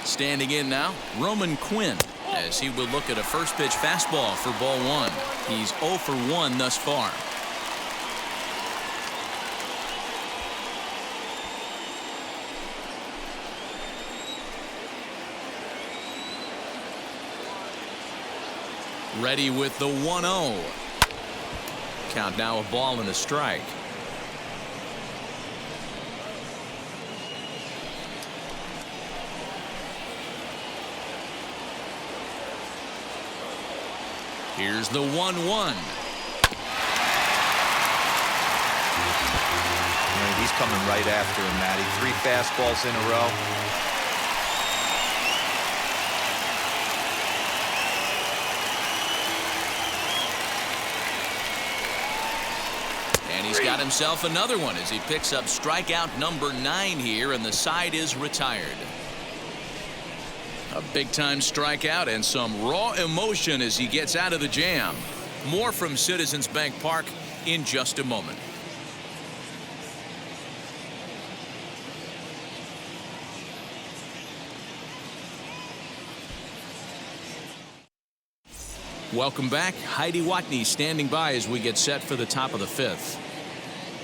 Standing in now, Roman Quinn, as he will look at a first pitch fastball for ball 1. He's 0 for 1 thus far. Ready with the 1-0. Count now, a ball and a strike. Here's the 1-1. He's coming right after him, Matty. 3 fastballs in a row. And he's got himself another one as he picks up strikeout number 9 here, and the side is retired. A big-time strikeout and some raw emotion as he gets out of the jam. More from Citizens Bank Park in just a moment. Welcome back. Heidi Watney standing by as we get set for the top of the 5th.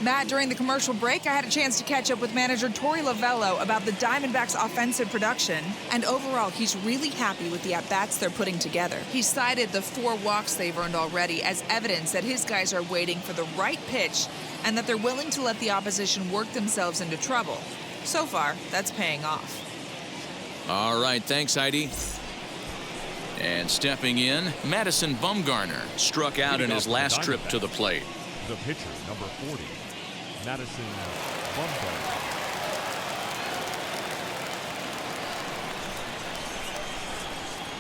Matt, during the commercial break, I had a chance to catch up with manager Torey Lovello about the Diamondbacks' offensive production. And overall, he's really happy with the at-bats they're putting together. He cited the 4 walks they've earned already as evidence that his guys are waiting for the right pitch and that they're willing to let the opposition work themselves into trouble. So far, that's paying off. All right, thanks, Heidi. And stepping in, Madison Bumgarner struck out in his last trip to the plate. The pitcher, number 40, Madison Bumgarner.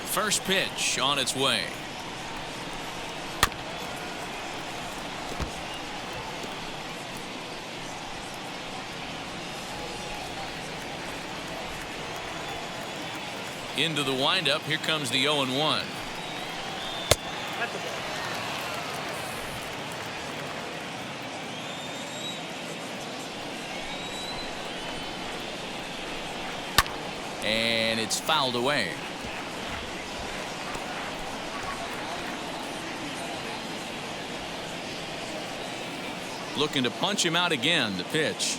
First pitch on its way. Into the windup. Here comes the 0-1. That's a ball. And it's fouled away. Looking to punch him out again. The pitch.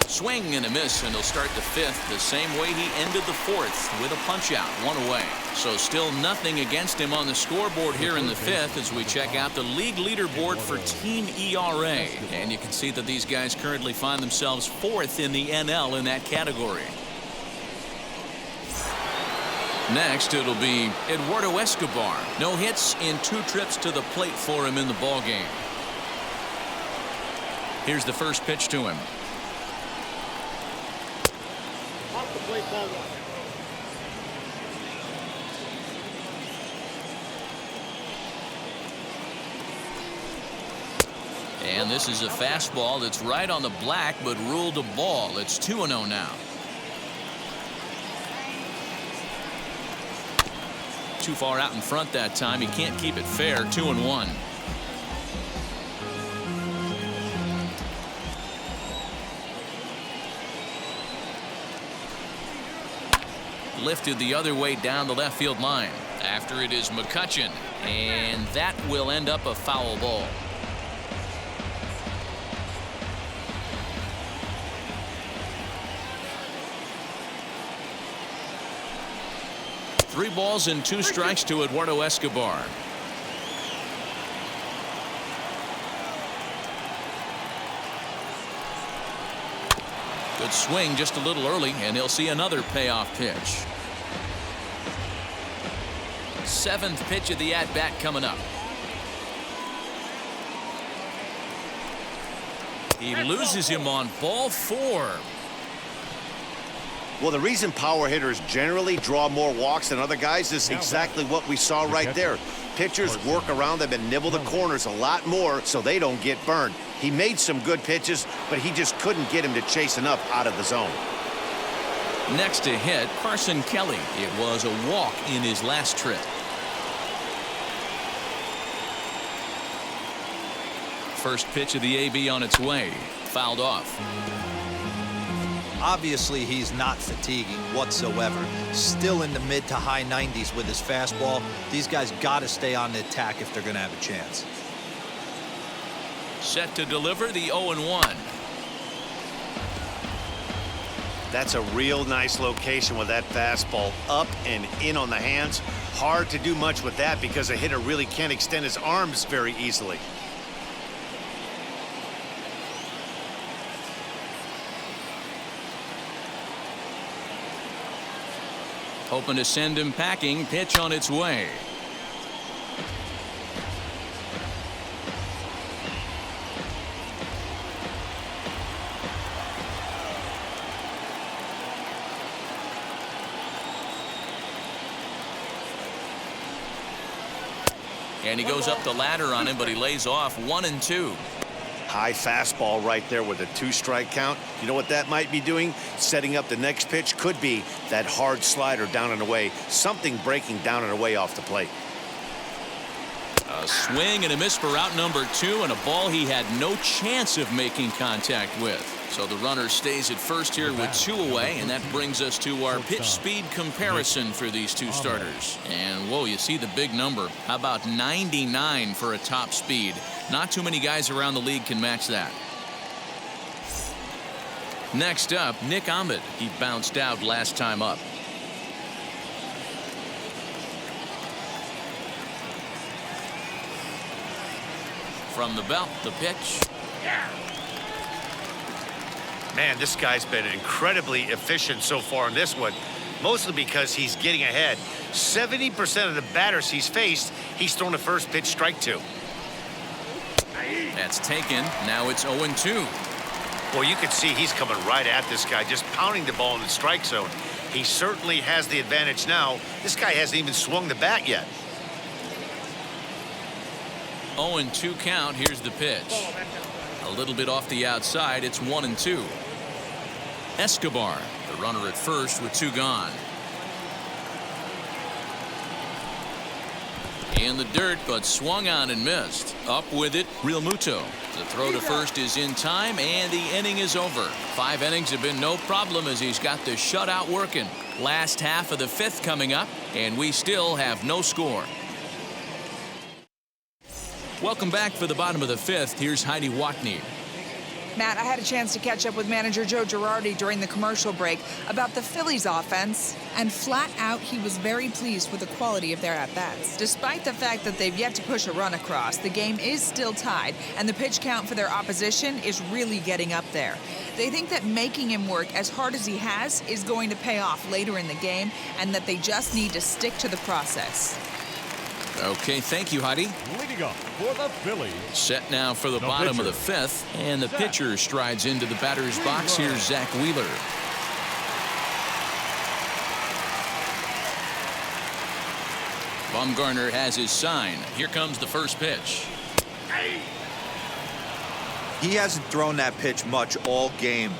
Swing and a miss, and he'll start the 5th the same way he ended the 4th with a punch out, 1 away. So still nothing against him on the scoreboard here in the 5th as we check out the league leaderboard for team ERA. And you can see that these guys currently find themselves 4th in the NL in that category. Next, it'll be Eduardo Escobar. No hits in 2 trips to the plate for him in the ballgame. Here's the first pitch to him. Off the plate, ball 1. And this is a fastball that's right on the black but ruled a ball. It's 2-0 now. Too far out in front that time. He can't keep it fair. 2-1. lifted the other way down the left field line. After it is Mccutchen, and that will end up a foul ball. Three balls and two strikes to Eduardo Escobar. Good swing just a little early, and he'll see another payoff pitch. Seventh pitch of the at-bat coming up. He loses him on ball 4. Well, the reason power hitters generally draw more walks than other guys is exactly what we saw right there. Pitchers work around them and nibble the corners a lot more so they don't get burned. He made some good pitches, but he just couldn't get him to chase enough out of the zone. Next to hit, Carson Kelly. It was a walk in his last trip. First pitch of the AB on its way. Fouled off. Obviously, he's not fatiguing whatsoever. Still in the mid to high 90s with his fastball. These guys got to stay on the attack if they're going to have a chance. Set to deliver the 0-1. That's a real nice location with that fastball up and in on the hands. Hard to do much with that because a hitter really can't extend his arms very easily. Hoping to send him packing. Pitch on its way. And he goes up the ladder on him, but he lays off 1-2. High fastball right there with a 2-strike count. You know what that might be doing? Setting up the next pitch. Could be that hard slider down and away. Something breaking down and away off the plate. A swing and a miss for out number 2, and a ball he had no chance of making contact with. So the runner stays at first here with 2 away, and that brings us to our pitch speed comparison for these two starters. And whoa, you see the big number. How about 99 for a top speed? Not too many guys around the league can match that. Next up, Nick Ahmed. He bounced out last time up. From the belt, the pitch. Man, this guy's been incredibly efficient so far in this one, mostly because he's getting ahead. 70% of the batters he's faced, he's thrown a first pitch strike to. That's taken. Now it's 0-2. Well, you can see he's coming right at this guy, just pounding the ball in the strike zone. He certainly has the advantage now. This guy hasn't even swung the bat yet. 0-2 count. Here's the pitch. A little bit off the outside. It's 1-2. Escobar, the runner at first with 2 gone. In the dirt, but swung on and missed. Up with it, Real Muto. The throw to first is in time, and the inning is over. 5 innings have been no problem as he's got the shutout working. Last half of the 5th coming up, and we still have no score. Welcome back for the bottom of the 5th. Here's Heidi Watney. Matt, I had a chance to catch up with manager Joe Girardi during the commercial break about the Phillies offense, and flat out he was very pleased with the quality of their at-bats. Despite the fact that they've yet to push a run across, the game is still tied, and the pitch count for their opposition is really getting up there. They think that making him work as hard as he has is going to pay off later in the game, and that they just need to stick to the process. Okay, thank you, Heidi. Leading up for the Phillies. Set now for the bottom of the 5th, and the pitcher strides into the batter's box. Here's Zach Wheeler. Bumgarner has his sign. Here comes the first pitch. He hasn't thrown that pitch much all game.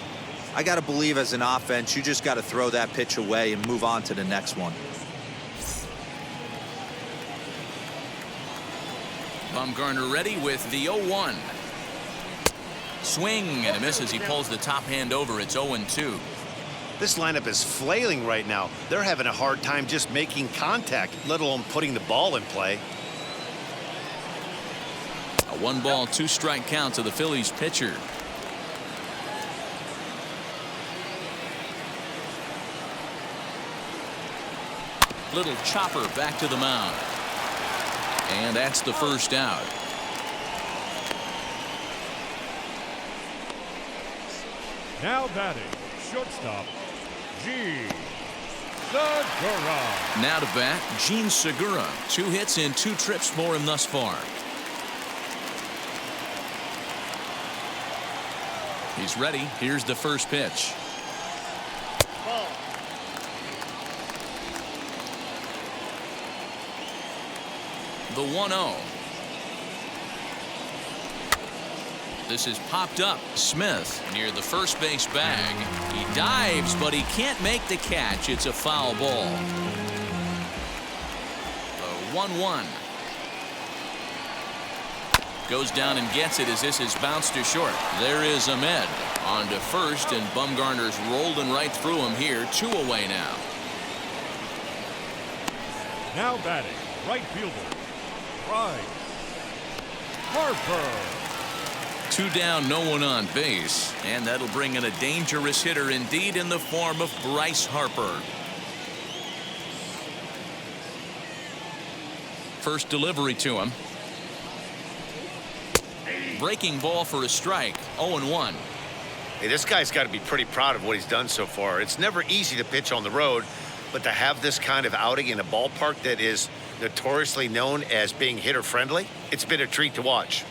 I got to believe as an offense, you just got to throw that pitch away and move on to the next one. Bumgarner ready with the 0-1. Swing and a miss as he pulls the top hand over. It's 0-2. This lineup is flailing right now. They're having a hard time just making contact, let alone putting the ball in play. A 1-ball, 2-strike count to the Phillies pitcher. Little chopper back to the mound. And that's the first out. Now batting, shortstop, Gene Segura. Now to bat, Gene Segura. 2 hits and 2 trips for him thus far. He's ready. Here's the first pitch. Ball. The 1-0. This is popped up. Smith near the first base bag. He dives, but he can't make the catch. It's a foul ball. The 1-1. Goes down and gets it as this is bounced to short. There is Ahmed on to first, and Bumgarner's rolling right through him here. 2 away now. Now batting, right fielder, Bryce Harper. 2 down, no one on base, and that'll bring in a dangerous hitter indeed in the form of Bryce Harper. First delivery to him. Breaking ball for a strike. 0-1. Hey, this guy's got to be pretty proud of what he's done so far. It's never easy to pitch on the road, but to have this kind of outing in a ballpark that is notoriously known as being hitter friendly, it's been a treat to watch.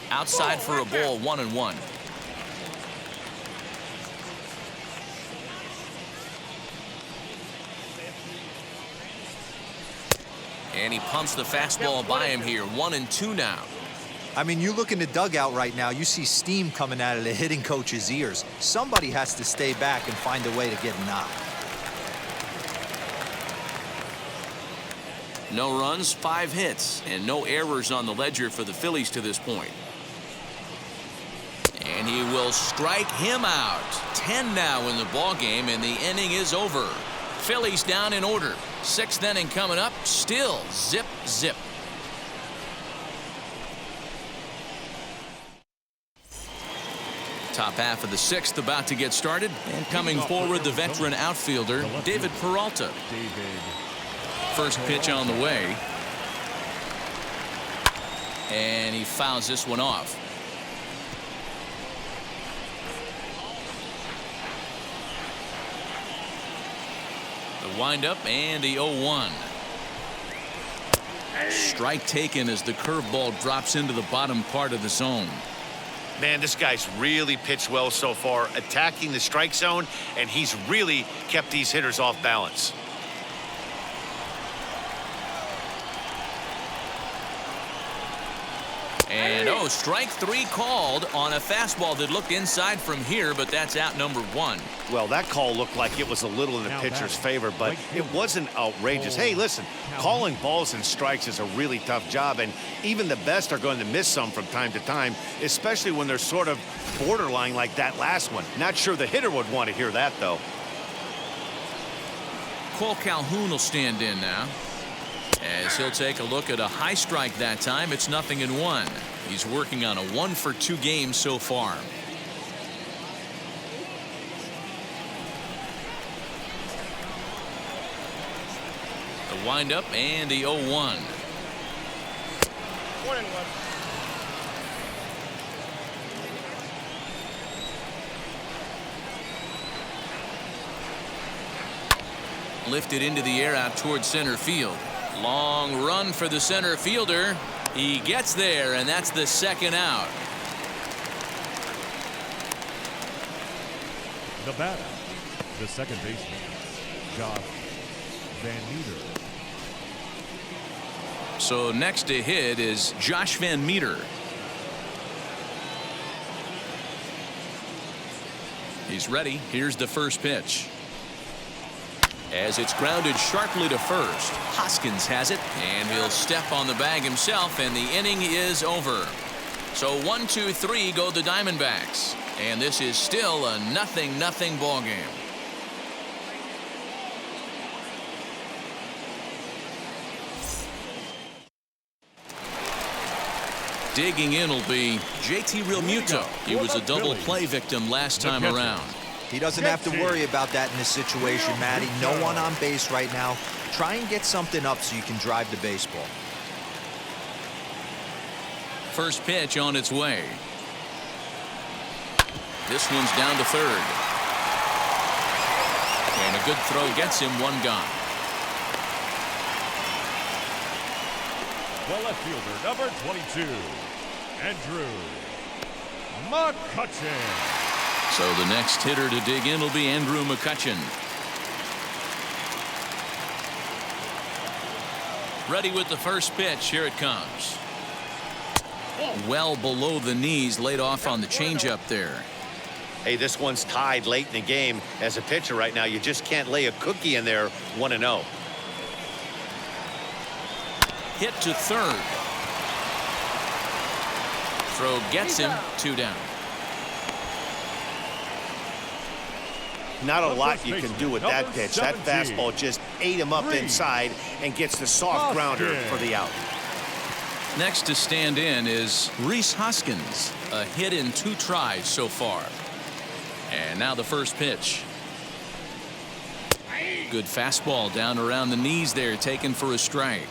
Outside for a ball. 1-1. And he pumps the fastball by him here. 1-2 now. I mean, you look in the dugout right now, you see steam coming out of the hitting coach's ears. Somebody has to stay back and find a way to get a knock. No runs, 5 hits, and no errors on the ledger for the Phillies to this point. And he will strike him out. 10 now in the ballgame, and the inning is over. Phillies down in order. 6th inning coming up. Still zip, zip. Top half of the 6th about to get started. And coming forward, the veteran outfielder, David Peralta. First pitch on the way. And he fouls this one off. The windup and the 0-1. Strike taken as the curveball drops into the bottom part of the zone. Man, this guy's really pitched well so far, attacking the strike zone, and he's really kept these hitters off balance. And strike 3 called on a fastball that looked inside from here, but that's out number 1. Well, that call looked like it was a little in the pitcher's favor, but it wasn't outrageous. Hey, listen, calling balls and strikes is a really tough job, and even the best are going to miss some from time to time, especially when they're sort of borderline like that last one. Not sure the hitter would want to hear that, though. Cole Calhoun will stand in now, as he'll take a look at a high strike that time. It's 0-1. He's working on a 1-for-2 game so far. The windup and the 0-1. 1-1. Lifted into the air out towards center field. Long run for the center fielder. He gets there, and that's the 2nd out. The batter, the second baseman, Josh Van Meter. So next to hit is Josh Van Meter. He's ready. Here's the first pitch. As it's grounded sharply to first. Hoskins has it, and he'll step on the bag himself, and the inning is over. So 1-2-3 go the Diamondbacks. And this is still a 0-0 ball game. Digging in will be JT Realmuto. He was a double play victim last time around. He doesn't have to worry about that in this situation, Matty. No one on base right now. Try and get something up so you can drive the baseball. First pitch on its way. This one's down to third. And a good throw gets him one gone. The left fielder, number 22, Andrew Mccutchen. So the next hitter to dig in will be Andrew Mccutchen. Ready with the first pitch. Here it comes. Well below the knees, laid off on the changeup there. Hey, this one's tied late in the game. As a pitcher right now, you just can't lay a cookie in there 1-0. Hit to third. Throw gets him, 2 down. Not a lot you can do with that pitch. That fastball just ate him up inside and gets the soft grounder for the out. Next to stand in is Rhys Hoskins. A hit in 2 tries so far. And now the first pitch. Good fastball down around the knees there, taken for a strike.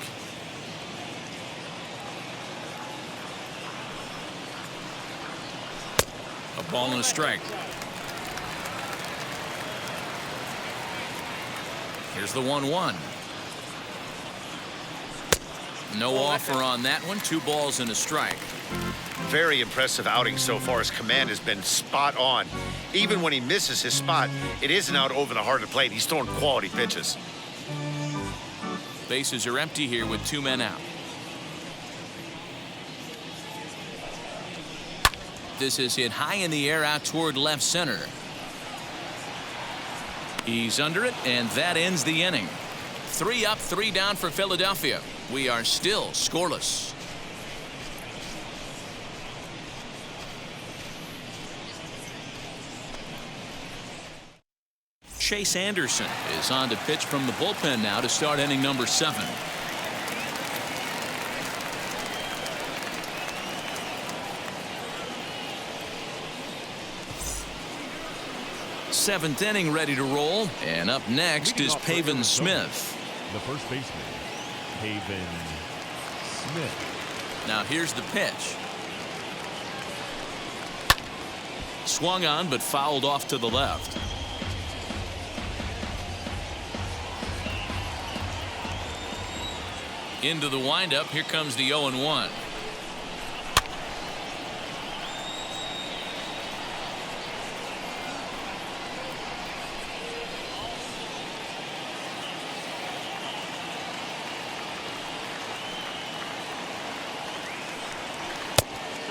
A ball and a strike. Here's the 1-1. No offer on that one. 2 balls and a strike. Very impressive outing so far. His command has been spot on. Even when he misses his spot, it isn't out over the heart of the plate. He's throwing quality pitches. Bases are empty here with 2 men out. This is hit high in the air out toward left center. He's under it, and that ends the inning. 3 up, 3 down for Philadelphia. We are still scoreless. Chase Anderson is on to pitch from the bullpen now to start inning number 7. Seventh inning ready to roll, and up next is Pavin Smith. The first baseman, Pavin Smith. Now here's the pitch. Swung on but fouled off to the left. Into the windup. Here comes the 0-1.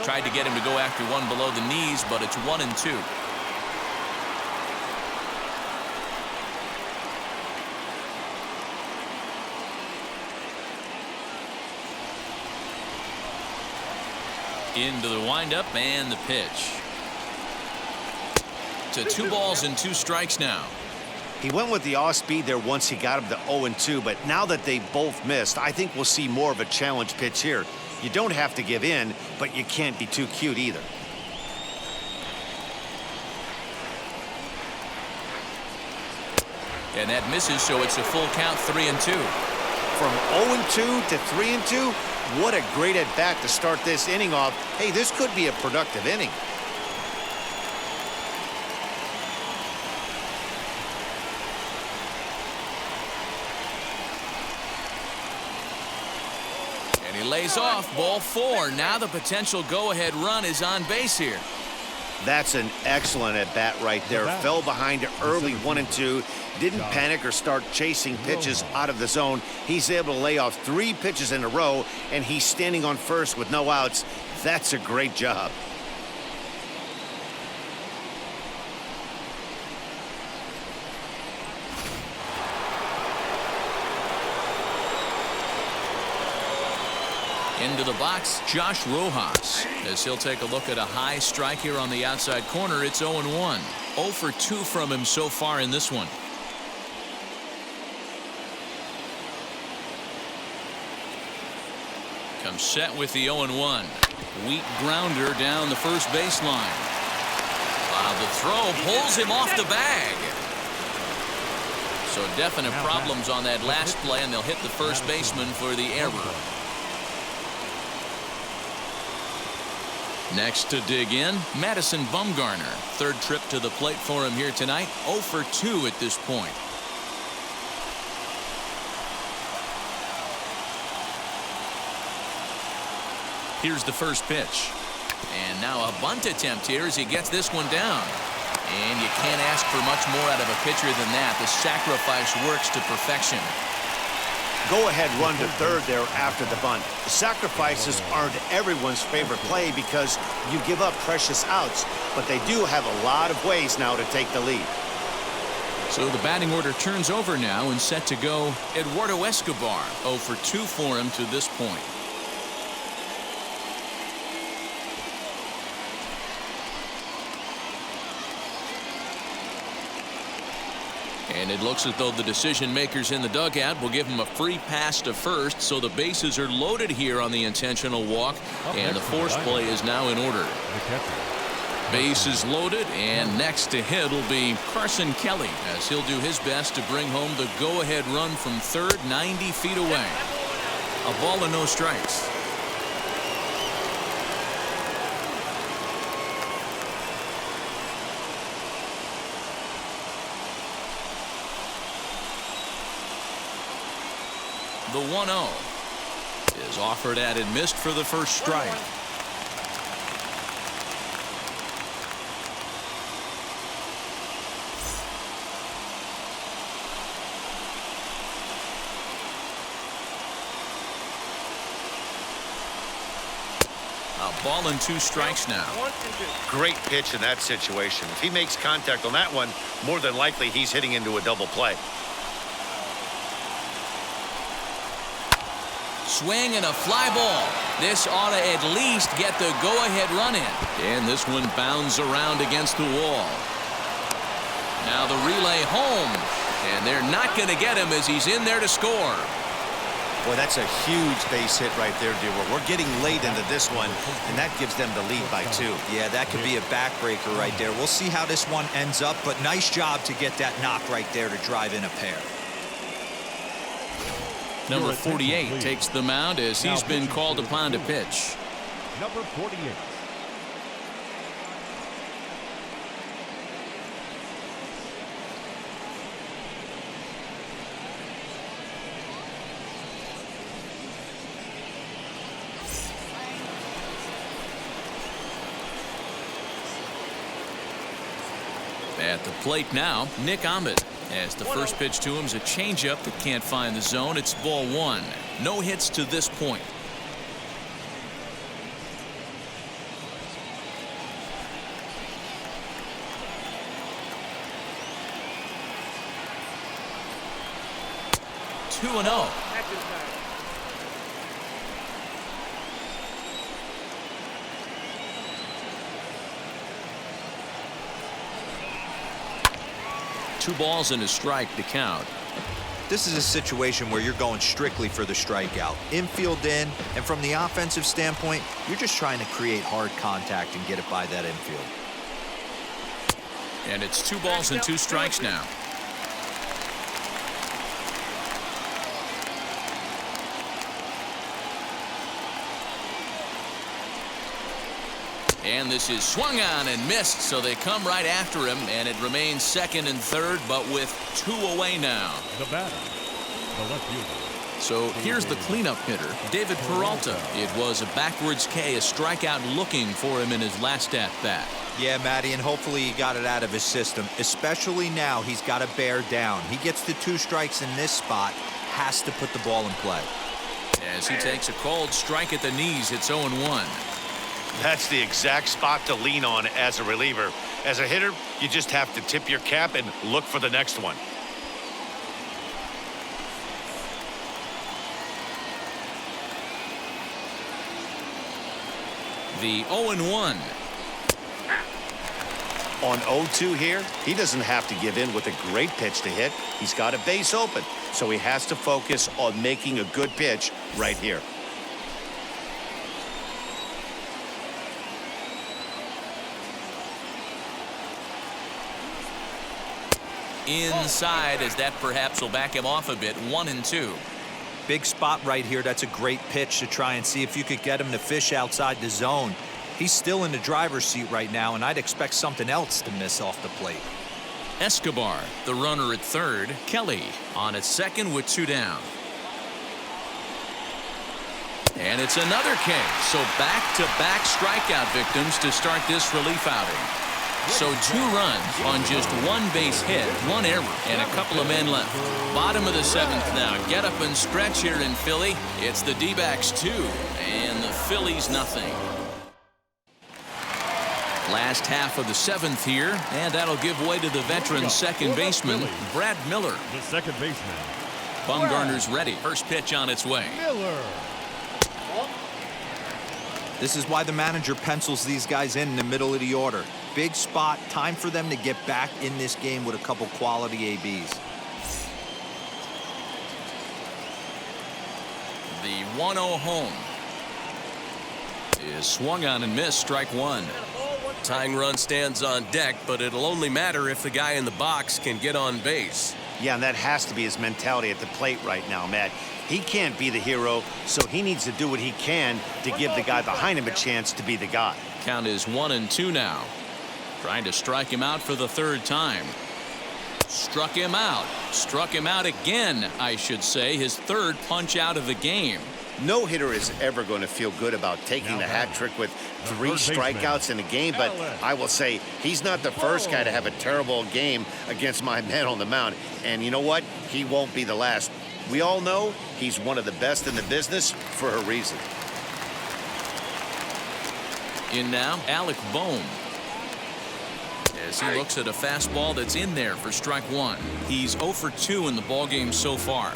Tried to get him to go after one below the knees, but it's 1-2. Into the windup and the pitch. To 2 balls and 2 strikes now. He went with the off speed there once he got him to 0-2, but now that they both missed, I think we'll see more of a challenge pitch here. You don't have to give in, but you can't be too cute either. And that misses, so it's a full count, 3-2. From 0-2 to 3-2, what a great at bat to start this inning off. Hey, this could be a productive inning. And he lays off, ball 4. Now the potential go-ahead run is on base here. That's an excellent at bat right there. Fell behind early 1-2. Didn't panic or start chasing pitches out of the zone. He's able to lay off 3 pitches in a row, and he's standing on first with no outs. That's a great job. Into the box, Josh Rojas. As he'll take a look at a high strike here on the outside corner, it's 0-1. 0 for 2 from him so far in this one. Comes set with the 0-1. Weak grounder down the first baseline. The throw pulls him off the bag. So definite problems on that last play, and they'll hit the first baseman for the error. Next to dig in, Madison Bumgarner. Third trip to the plate for him here tonight. 0 for 2 at this point. Here's the first pitch. And now a bunt attempt here as he gets this one down. And you can't ask for much more out of a pitcher than that. The sacrifice works to perfection. Go ahead run to third there after the bunt. The sacrifices aren't everyone's favorite play because you give up precious outs, but they do have a lot of ways now to take the lead. So the batting order turns over now and set to go Eduardo Escobar. 0 for 2 for him to this point. And it looks as though the decision makers in the dugout will give him a free pass to first, so the bases are loaded here on the intentional walk, and the force play is now in order. Bases loaded, and next to hit will be Carson Kelly, as he'll do his best to bring home the go-ahead run from third, 90 feet away. A ball and no strikes. The 1-0 is offered at and missed for the first strike. A ball and 2 strikes now. Great pitch in that situation. If he makes contact on that one, more than likely he's hitting into a double play. Swing and a fly ball. This ought to at least get the go-ahead run in. And this one bounds around against the wall. Now the relay home. And they're not going to get him as he's in there to score. Boy, that's a huge base hit right there, Dewar. We're getting late into this one, and that gives them the lead by 2. Yeah, that could be a backbreaker right there. We'll see how this one ends up, but nice job to get that knock right there to drive in a pair. Number 48 takes the mound as he's been called upon to pitch. Number 48. At the plate now, Nick Ahmed. As the first pitch to him is a changeup that can't find the zone. It's ball 1. No hits to this point. Two and 0. Two balls and a strike to count. This is a situation where you're going strictly for the strikeout. Infield in, and from the offensive standpoint, you're just trying to create hard contact and get it by that infield. And it's 2 balls and 2 strikes now. And this is swung on and missed, so they come right after him, and it remains second and third, but with 2 away now. The batter, the left fielder. So here's the cleanup hitter, David Peralta. It was a backwards K, a strikeout looking for him in his last at-bat. Yeah, Matty, and hopefully he got it out of his system, especially now he's got to bear down. He gets the 2 strikes in this spot, has to put the ball in play. As he takes a cold strike at the knees, it's 0-1. That's the exact spot to lean on as a reliever. As a hitter, you just have to tip your cap and look for the next one. The 0-1. On 0-2 here, he doesn't have to give in with a great pitch to hit. He's got a base open, so he has to focus on making a good pitch right here. Inside, as that perhaps will back him off a bit. 1-2. Big spot right here. That's a great pitch to try and see if you could get him to fish outside the zone. He's still in the driver's seat right now, and I'd expect something else to miss off the plate. Escobar, the runner at third. Kelly on at second with 2 down. And it's another K. So back-to-back strikeout victims to start this relief outing. So 2 runs on just 1 base hit, 1 error, and a couple of men left. Bottom of the 7th now. Get up and stretch here in Philly. It's the D-backs 2 and the Phillies nothing. Last half of the 7th here, and that'll give way to the veteran second baseman, Brad Miller. The second baseman. Bumgarner's ready. First pitch on its way. Miller. This is why the manager pencils these guys in the middle of the order. Big spot. Time for them to get back in this game with a couple quality ABs. The 1-0 home is swung on and missed. Strike 1. Tying run stands on deck, but it'll only matter if the guy in the box can get on base. Yeah, and that has to be his mentality at the plate right now, Matt. He can't be the hero, so he needs to do what he can to give the guy behind him a chance to be the guy. Count is 1-2 now. Trying to strike him out for the 3rd time. Struck him out. Struck him out again, I should say. His 3rd punch out of the game. No hitter is ever going to feel good about taking the hat trick with 3 strikeouts in a game, but I will say he's not the first guy to have a terrible game against my man on the mound. And you know what? He won't be the last. We all know he's one of the best in the business for a reason. In now, Alec Bohm. As he looks at a fastball that's in there for strike 1. He's 0 for 2 in the ballgame so far.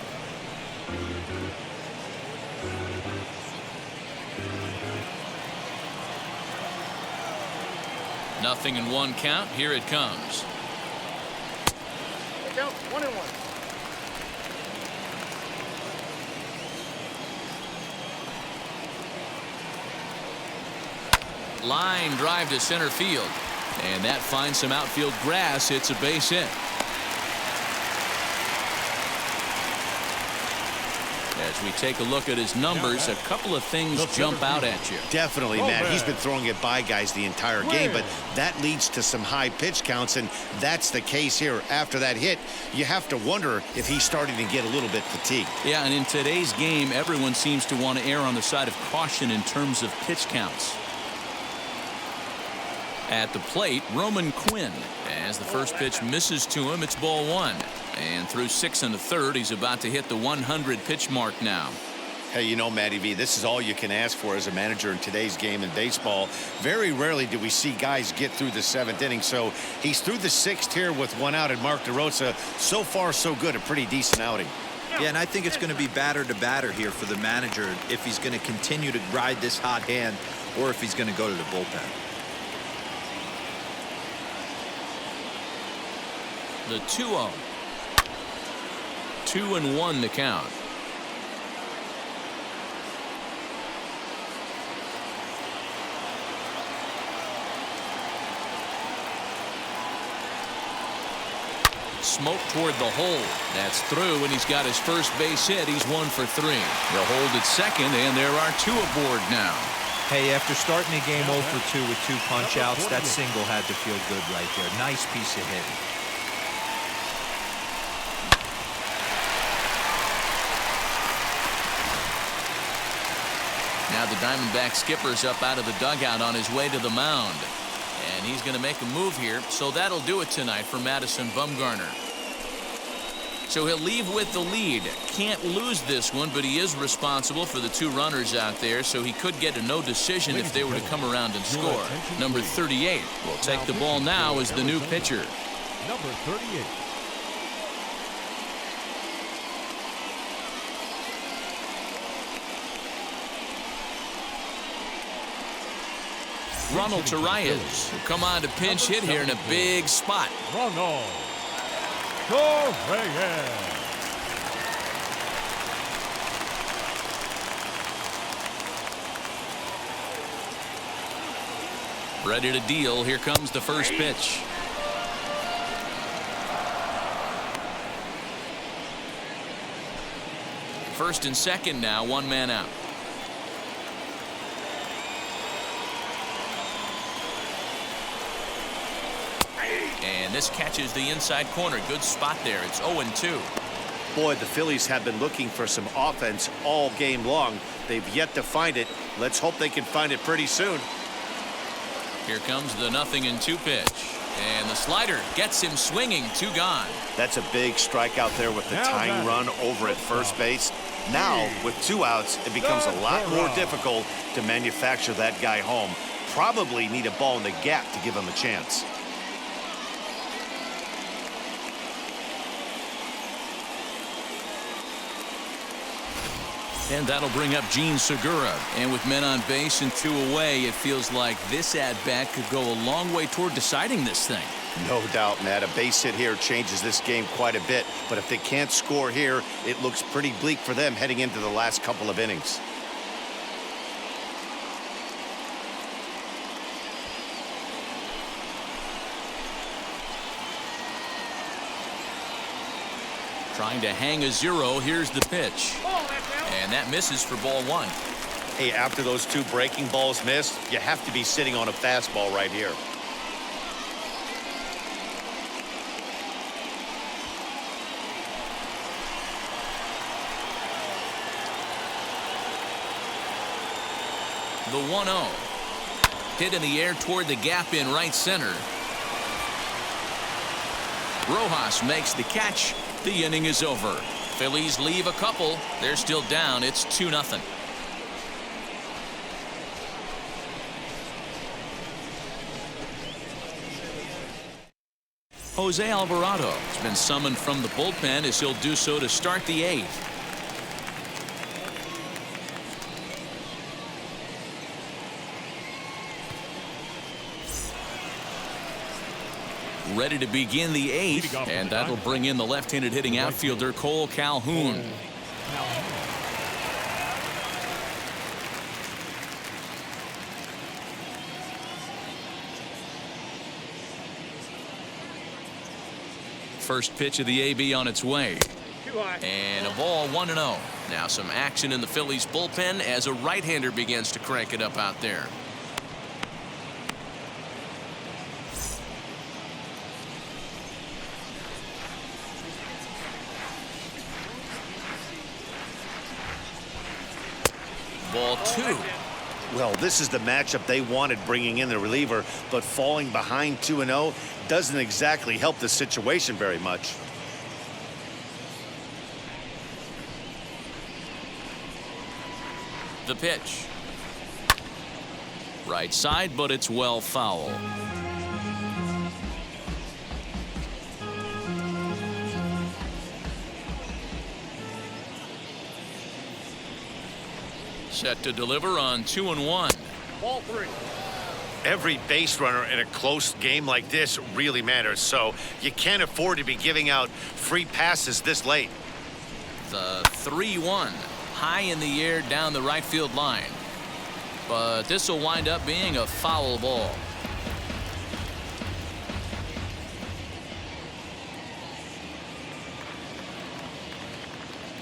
Nothing in 1 count. Here it comes. Count 1-1. Line drive to center field. And that finds some outfield grass. It's a base hit. As we take a look at his numbers, a couple of things jump out at you. Definitely, Matt. He's been throwing it by guys the entire game, but that leads to some high pitch counts, and that's the case here. After that hit, you have to wonder if he's starting to get a little bit fatigued. Yeah, and in today's game, everyone seems to want to err on the side of caution in terms of pitch counts. At the plate, Roman Quinn. As the first pitch misses to him, it's ball 1. And through 6 1/3, he's about to hit the 100 pitch mark now. Hey, you know, Matty V, this is all you can ask for as a manager in today's game in baseball. Very rarely do we see guys get through the 7th inning. So he's through the 6th here with 1 out, and Mark DeRosa, so far so good, a pretty decent outing. Yeah, and I think it's going to be batter to batter here for the manager if he's going to continue to ride this hot hand or if he's going to go to the bullpen. The 2-0. 2-1 to count. Smoke toward the hole. That's through, and he's got his first base hit. He's 1 for 3. They'll hold at second, and there are 2 aboard now. Hey, after starting the game 0 for 2 with 2 punch outs, that single had to feel good right there. Nice piece of hitting. Now the Diamondback skipper's up out of the dugout on his way to the mound. And he's going to make a move here. So that'll do it tonight for Madison Bumgarner. So he'll leave with the lead. Can't lose this one, but he is responsible for the 2 runners out there, so he could get a no decision if they were to come around and score. Number 38 will take the ball now as the new pitcher. Number 38. Ronald Torreyes, who come on to pinch hit here in a big spot. Ronald Torreyes. Ready to deal. Here comes the first pitch. First and second now, one man out. And this catches the inside corner. Good spot there. It's 0-2. Boy, the Phillies have been looking for some offense all game long. They've yet to find it. Let's hope they can find it pretty soon. Here comes the 0-2 pitch. And the slider gets him swinging. 2 gone. That's a big strikeout there with the tying run over at first base. Now, with 2 outs, it becomes a lot more difficult to manufacture that guy home. Probably need a ball in the gap to give him a chance. And that'll bring up Gene Segura. And with men on base and 2 away, it feels like this at-bat could go a long way toward deciding this thing. No doubt, Matt. A base hit here changes this game quite a bit. But if they can't score here, it looks pretty bleak for them heading into the last couple of innings. Trying to hang a 0. Here's the pitch. And that misses for ball 1. Hey, after those 2 breaking balls missed, you have to be sitting on a fastball right here. The 1-0. Hit in the air toward the gap in right center. Rojas makes the catch. The inning is over. Phillies leave a couple. They're still down. It's 2-0. Jose Alvarado has been summoned from the bullpen as he'll do so to start the 8th. Ready to begin the 8th, and that'll bring in the left-handed hitting outfielder Cole Calhoun. First pitch of the AB on its way. And a ball 1-0. Now some action in the Phillies bullpen as a right-hander begins to crank it up out there. Ball 2. Well, this is the matchup they wanted, bringing in the reliever, but falling behind 2-0 doesn't exactly help the situation very much. The pitch. Right side, but it's well foul. Set to deliver on 2-1. Ball 3. Every base runner in a close game like this really matters, so you can't afford to be giving out free passes this late. The 3-1. High in the air down the right field line. But this will wind up being a foul ball.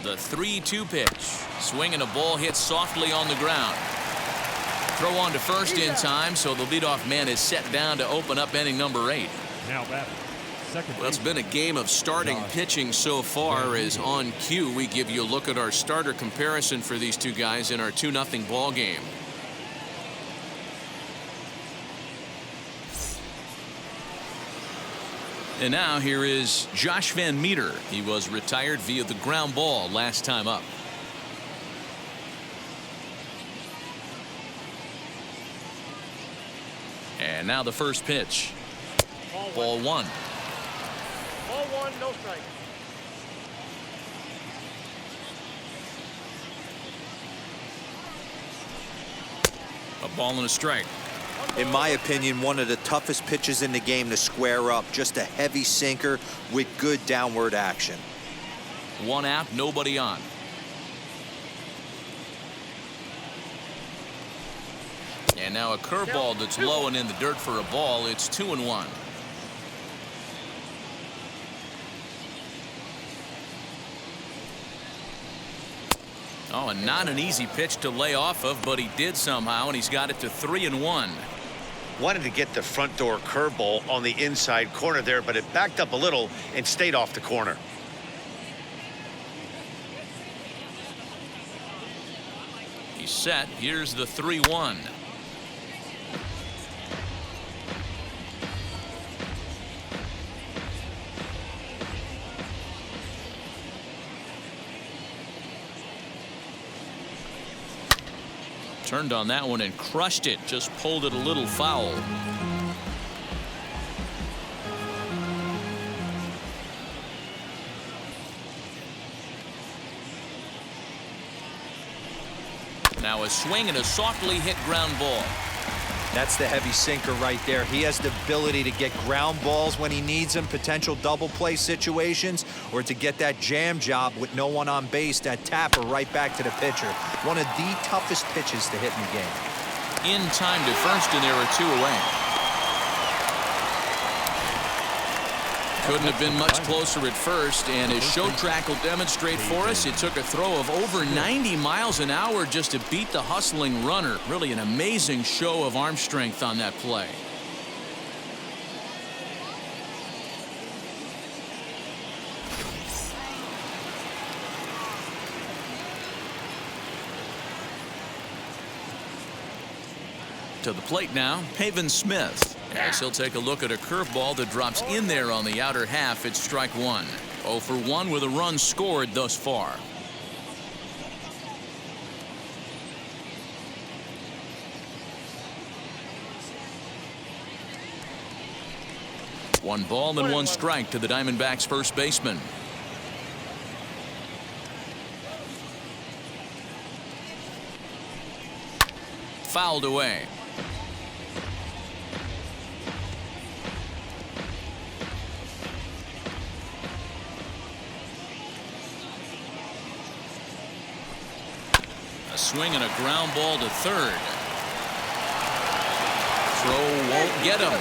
The 3-2 pitch. Swing and a ball hit softly on the ground. Throw on to first in time, so the leadoff man is set down to open up inning number 8. Now batting. Well, it's been a game of starting pitching so far. As on cue, we give you a look at our starter comparison for these two guys in our 2-0 ball game. And now here is Josh Van Meter. He was retired via the ground ball last time up. And now the first pitch. Ball 1. Ball 1, no strike. A ball and a strike. In my opinion, one of the toughest pitches in the game to square up. Just a heavy sinker with good downward action. 1 out, nobody on. And now a curveball that's low and in the dirt for a ball. It's 2-1. Oh, and not an easy pitch to lay off of, but he did somehow, and he's got it to 3-1. Wanted to get the front door curveball on the inside corner there, but it backed up a little and stayed off the corner. He's set. Here's the 3-1. Turned on that one and crushed it. Just pulled it a little foul. Now a swing and a softly hit ground ball. That's the heavy sinker right there. He has the ability to get ground balls when he needs them, potential double play situations, or to get that jam job with no one on base, that tapper right back to the pitcher. One of the toughest pitches to hit in the game. In time to first, and there are 2 away. Couldn't have been much closer at first, and as show track will demonstrate for us, it took a throw of over 90 miles an hour just to beat the hustling runner. Really an amazing show of arm strength on that play. To the plate now, Pavin Smith. As he'll take a look at a curveball that drops in there on the outer half. It's strike 1. 0 for 1 with a run scored thus far. One ball and 1 strike to the Diamondbacks first baseman. Fouled away. A swing and a ground ball to third. Throw won't get him.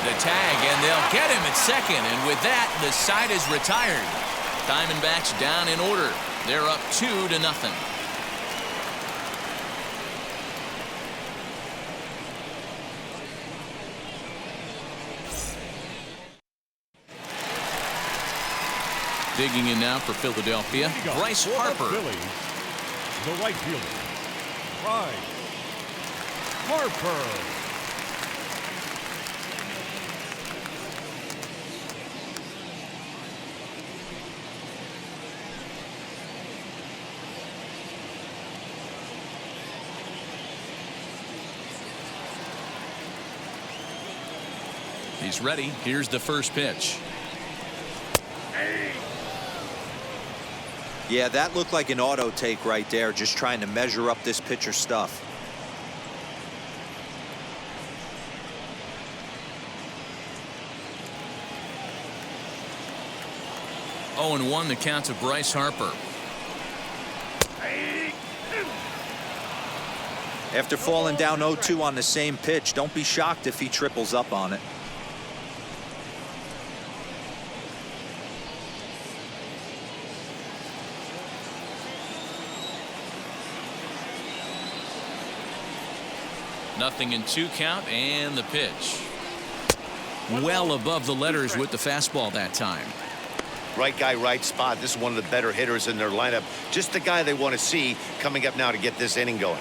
The tag, and they'll get him at second, and with that, the side is retired. Diamondbacks down in order. They're up 2-0. Digging in now for Philadelphia, Bryce Harper. Phillies, the right fielder, Bryce Harper. He's ready. Here's the first pitch. Yeah, that looked like an auto take right there, just trying to measure up this pitcher's stuff. Oh, and 1 the count to Bryce Harper. After falling down 0-2 on the same pitch, don't be shocked if he triples up on it. Nothing in 2 count, and the pitch. Well above the letters with the fastball that time. Right guy, right spot. This is one of the better hitters in their lineup. Just the guy they want to see coming up now to get this inning going.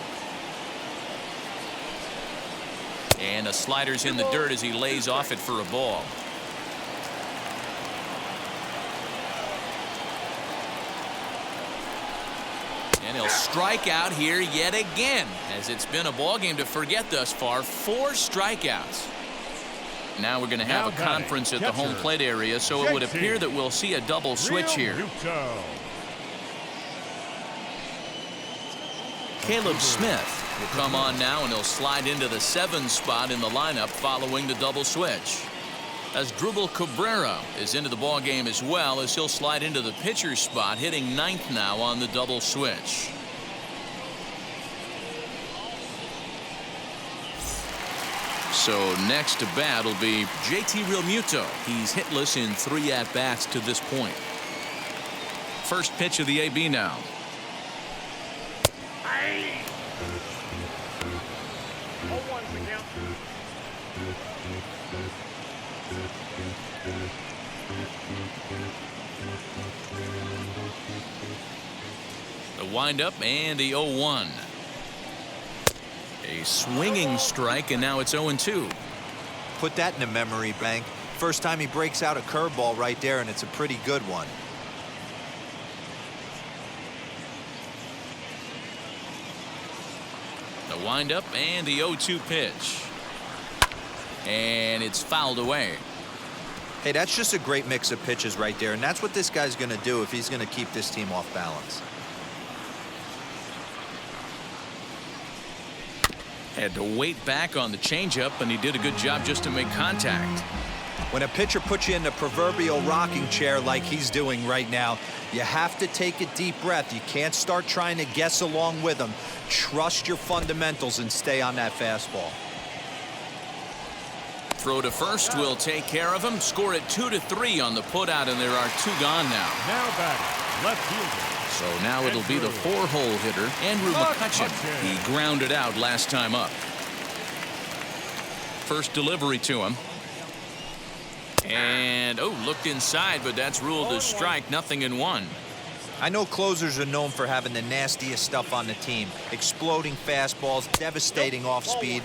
And a slider's in the dirt as he lays off it for a ball. And he'll strike out here yet again, as it's been a ball game to forget thus far. 4 strikeouts. Now we're going to have a conference at the home plate area, so it would appear that we'll see a double switch here. Caleb Smith will come on now, and he'll slide into the 7 spot in the lineup following the double switch. Eduardo Escobar is into the ball game as well, as he'll slide into the pitcher's spot, hitting 9th now on the double switch. So next to bat will be JT Realmuto. He's hitless in 3 at-bats to this point. First pitch of the AB now. The windup and the 0-1. A swinging strike, and now it's 0-2. Put that in the memory bank. First time he breaks out a curveball right there, and it's a pretty good one. The windup and the 0-2 pitch. And it's fouled away. Hey, that's just a great mix of pitches right there, and that's what this guy's going to do if he's going to keep this team off balance. Had to wait back on the changeup, and he did a good job just to make contact. When a pitcher puts you in the proverbial rocking chair like he's doing right now, you have to take a deep breath. You can't start trying to guess along with him. Trust your fundamentals and stay on that fastball. Throw to first will take care of him. Score it 2-3 on the putout, and there are 2 gone now. Now batting, left fielder. So now it'll be the 4-hole hitter, Andrew Mccutchen. He grounded out last time up. First delivery to him. And, looked inside, but that's ruled a strike, 0-1. I know closers are known for having the nastiest stuff on the team. Exploding fastballs, devastating off speed.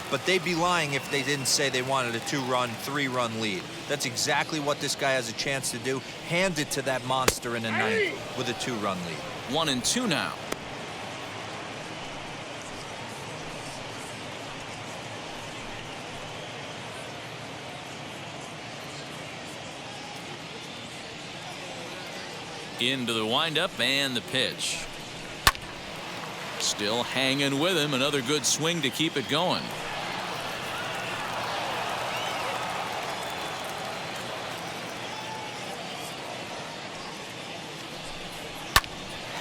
But they'd be lying if they didn't say they wanted a 2-run, 3-run lead. That's exactly what this guy has a chance to do. Hand it to that monster in the 9th with a 2-run lead. 1-2 now. Into the windup and the pitch. Still hanging with him. Another good swing to keep it going.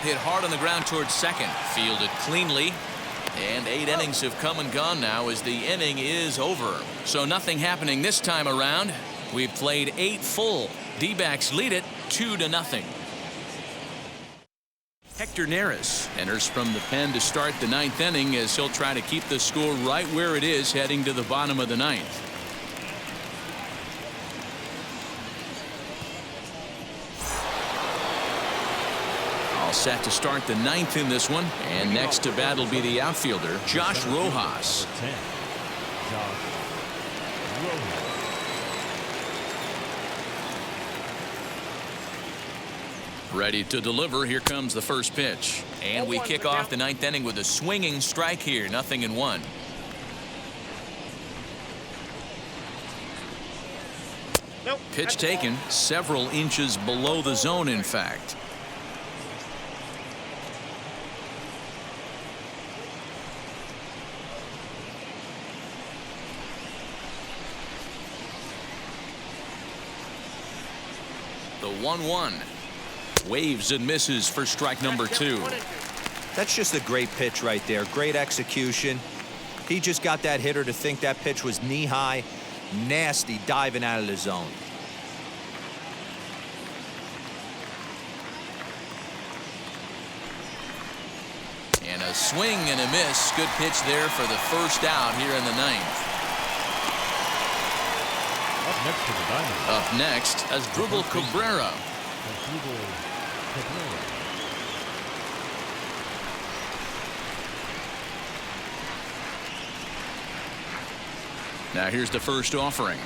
Hit hard on the ground towards second. Fielded cleanly. And 8 innings have come and gone now as the inning is over. So nothing happening this time around. We've played 8 full. D-backs lead it 2-0. Hector Neris enters from the pen to start the 9th inning as he'll try to keep the score right where it is heading to the bottom of the 9th. All set to start the 9th in this one, and next to bat will be the outfielder Josh Rojas. Ready to deliver. Here comes the first pitch, and we kick off the 9th inning with a swinging strike here. 0-1. Pitch taken several inches below the zone, in fact. The 1-1. Waves and misses for strike number 2. That's just a great pitch right there. Great execution. He just got that hitter to think that pitch was knee-high. Nasty diving out of the zone. And a swing and a miss. Good pitch there for the first out here in the 9th. Up next to the Diamondbacks. Up next, Eduardo Escobar. Now here's the first offering.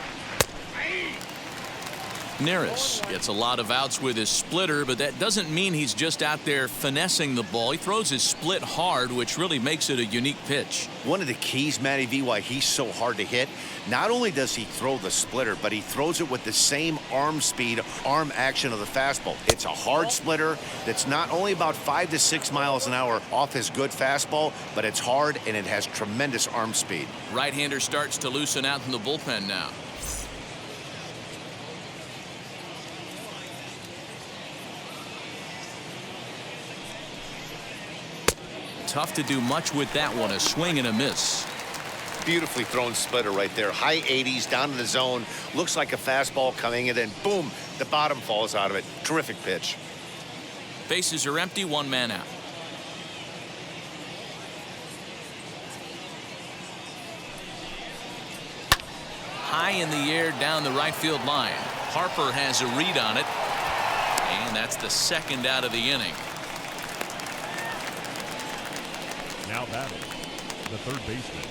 Neris gets a lot of outs with his splitter, but that doesn't mean he's just out there finessing the ball. He throws his split hard, which really makes it a unique pitch. One of the keys, Matty V, why he's so hard to hit, not only does he throw the splitter, but he throws it with the same arm speed, arm action of the fastball. It's a hard splitter that's not only about 5 to 6 miles an hour off his good fastball, but it's hard and it has tremendous arm speed. Right-hander starts to loosen out in the bullpen now. Tough to do much with that one. A swing and a miss. Beautifully thrown splitter right there. High 80s down in the zone. Looks like a fastball coming, and then boom, the bottom falls out of it. Terrific pitch. Bases are empty, one man out. High in the air down the right field line. Harper has a read on it, and that's the second out of the inning. Now batting, the third baseman,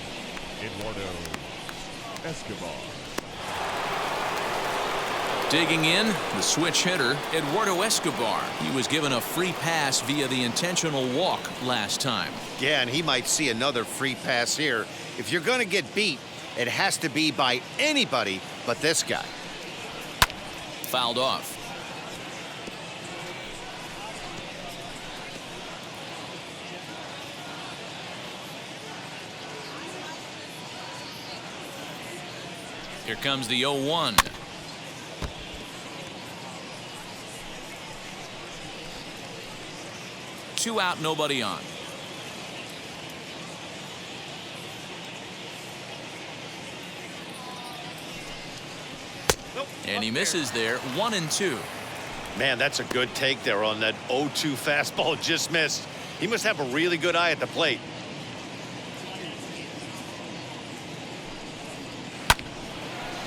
Eduardo Escobar. Digging in, the switch hitter, Eduardo Escobar. He was given a free pass via the intentional walk last time. Yeah, and he might see another free pass here. If you're going to get beat, it has to be by anybody but this guy. Fouled off. Here comes the 0-1. Two out, nobody on. And he misses there. 1-2. Man, that's a good take there on that 0-2 fastball just missed. He must have a really good eye at the plate.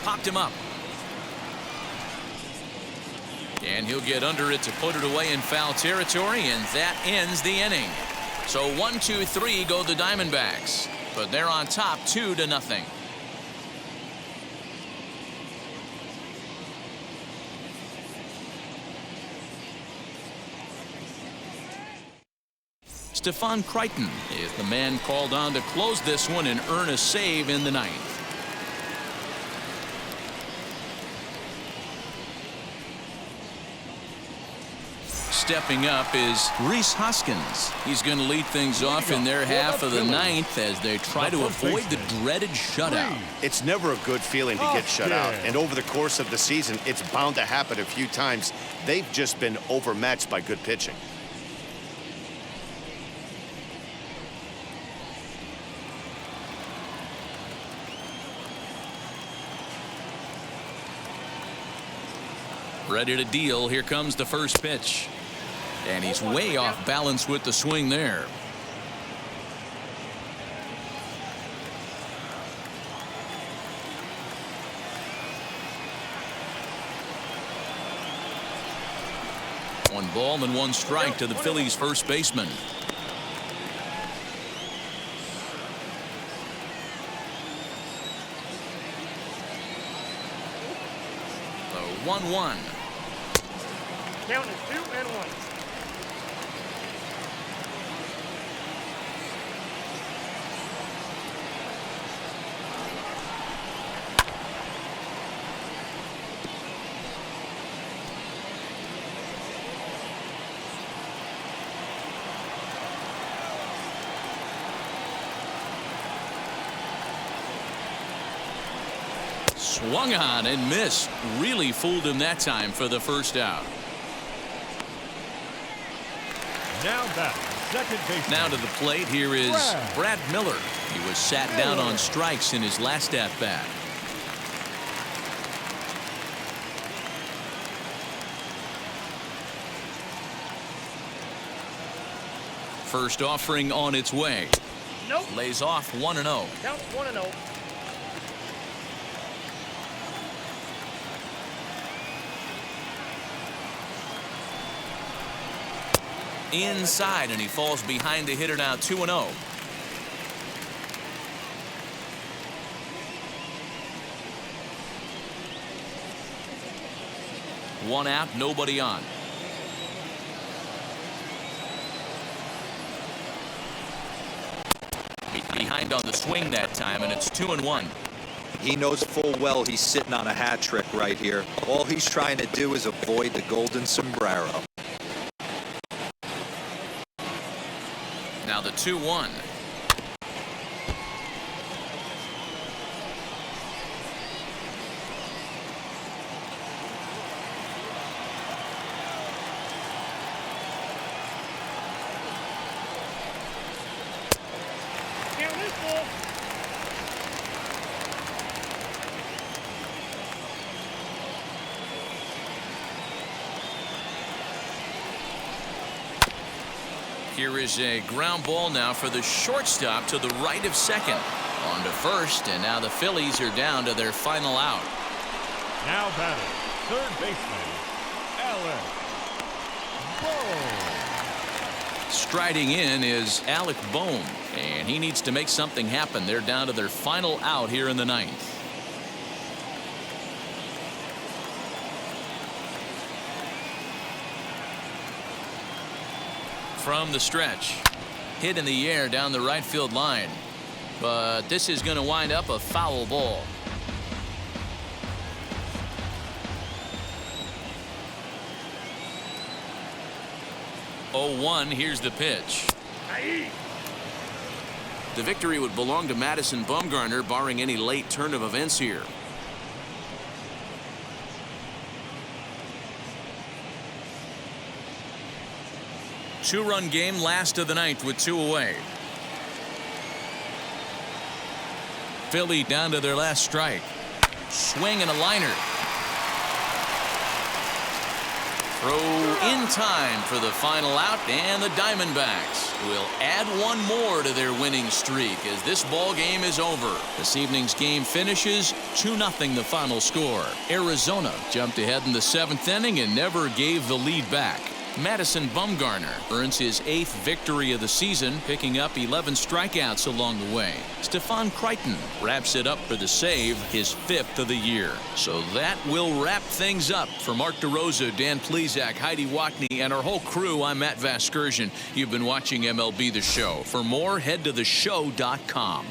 Popped him up. And he'll get under it to put it away in foul territory, and that ends the inning. So 1-2-3 go the Diamondbacks, but they're on top 2-0. Stephon Crichton is the man called on to close this one and earn a save in the ninth. Stepping up is Rhys Hoskins. He's going to lead things off in their half of the ninth as they try to avoid the dreaded shutout. It's never a good feeling to get shut out, and over the course of the season, it's bound to happen a few times. They've just been overmatched by good pitching. Ready to deal. Here comes the first pitch. And he's way off balance with the swing there. One ball and one strike to the Phillies first baseman. The 1-1. Count is 2-1. Swung on and missed. Really fooled him that time for the first out. Now back, second baseman. Now to the plate, here is Brad Miller. He was sat down on strikes in his last at-bat. First offering on its way. Nope. Lays off 1-0. Count 1-0. Inside, and he falls behind the hitter now. 2-0. 1 out, nobody on. Behind on the swing that time, and it's 2-1. He knows full well he's sitting on a hat trick right here. All he's trying to do is avoid the golden sombrero. Now the 2-1. Count this ball. Here is a ground ball now for the shortstop to the right of second. On to first, and now the Phillies are down to their final out. Now batting, third baseman, Alec Bohm. Striding in is Alec Bohm, and he needs to make something happen. They're down to their final out here in the ninth. From the stretch, hit in the air down the right field line, but this is going to wind up a foul ball. Oh, 1, here's the pitch. The victory would belong to Madison Bumgarner, barring any late turn of events here. Two-run game, last of the ninth with 2 away. Philly down to their last strike. Swing and a liner. Throw in time for the final out, and the Diamondbacks will add 1 more to their winning streak as this ball game is over. This evening's game finishes 2-0 the final score. Arizona jumped ahead in the 7th inning and never gave the lead back. Madison Bumgarner earns his 8th victory of the season, picking up 11 strikeouts along the way. Stephon Crichton wraps it up for the save, his 5th of the year. So that will wrap things up. For Mark DeRosa, Dan Plesac, Heidi Watney, and our whole crew, I'm Matt Vasgersian. You've been watching MLB The Show. For more, head to theshow.com.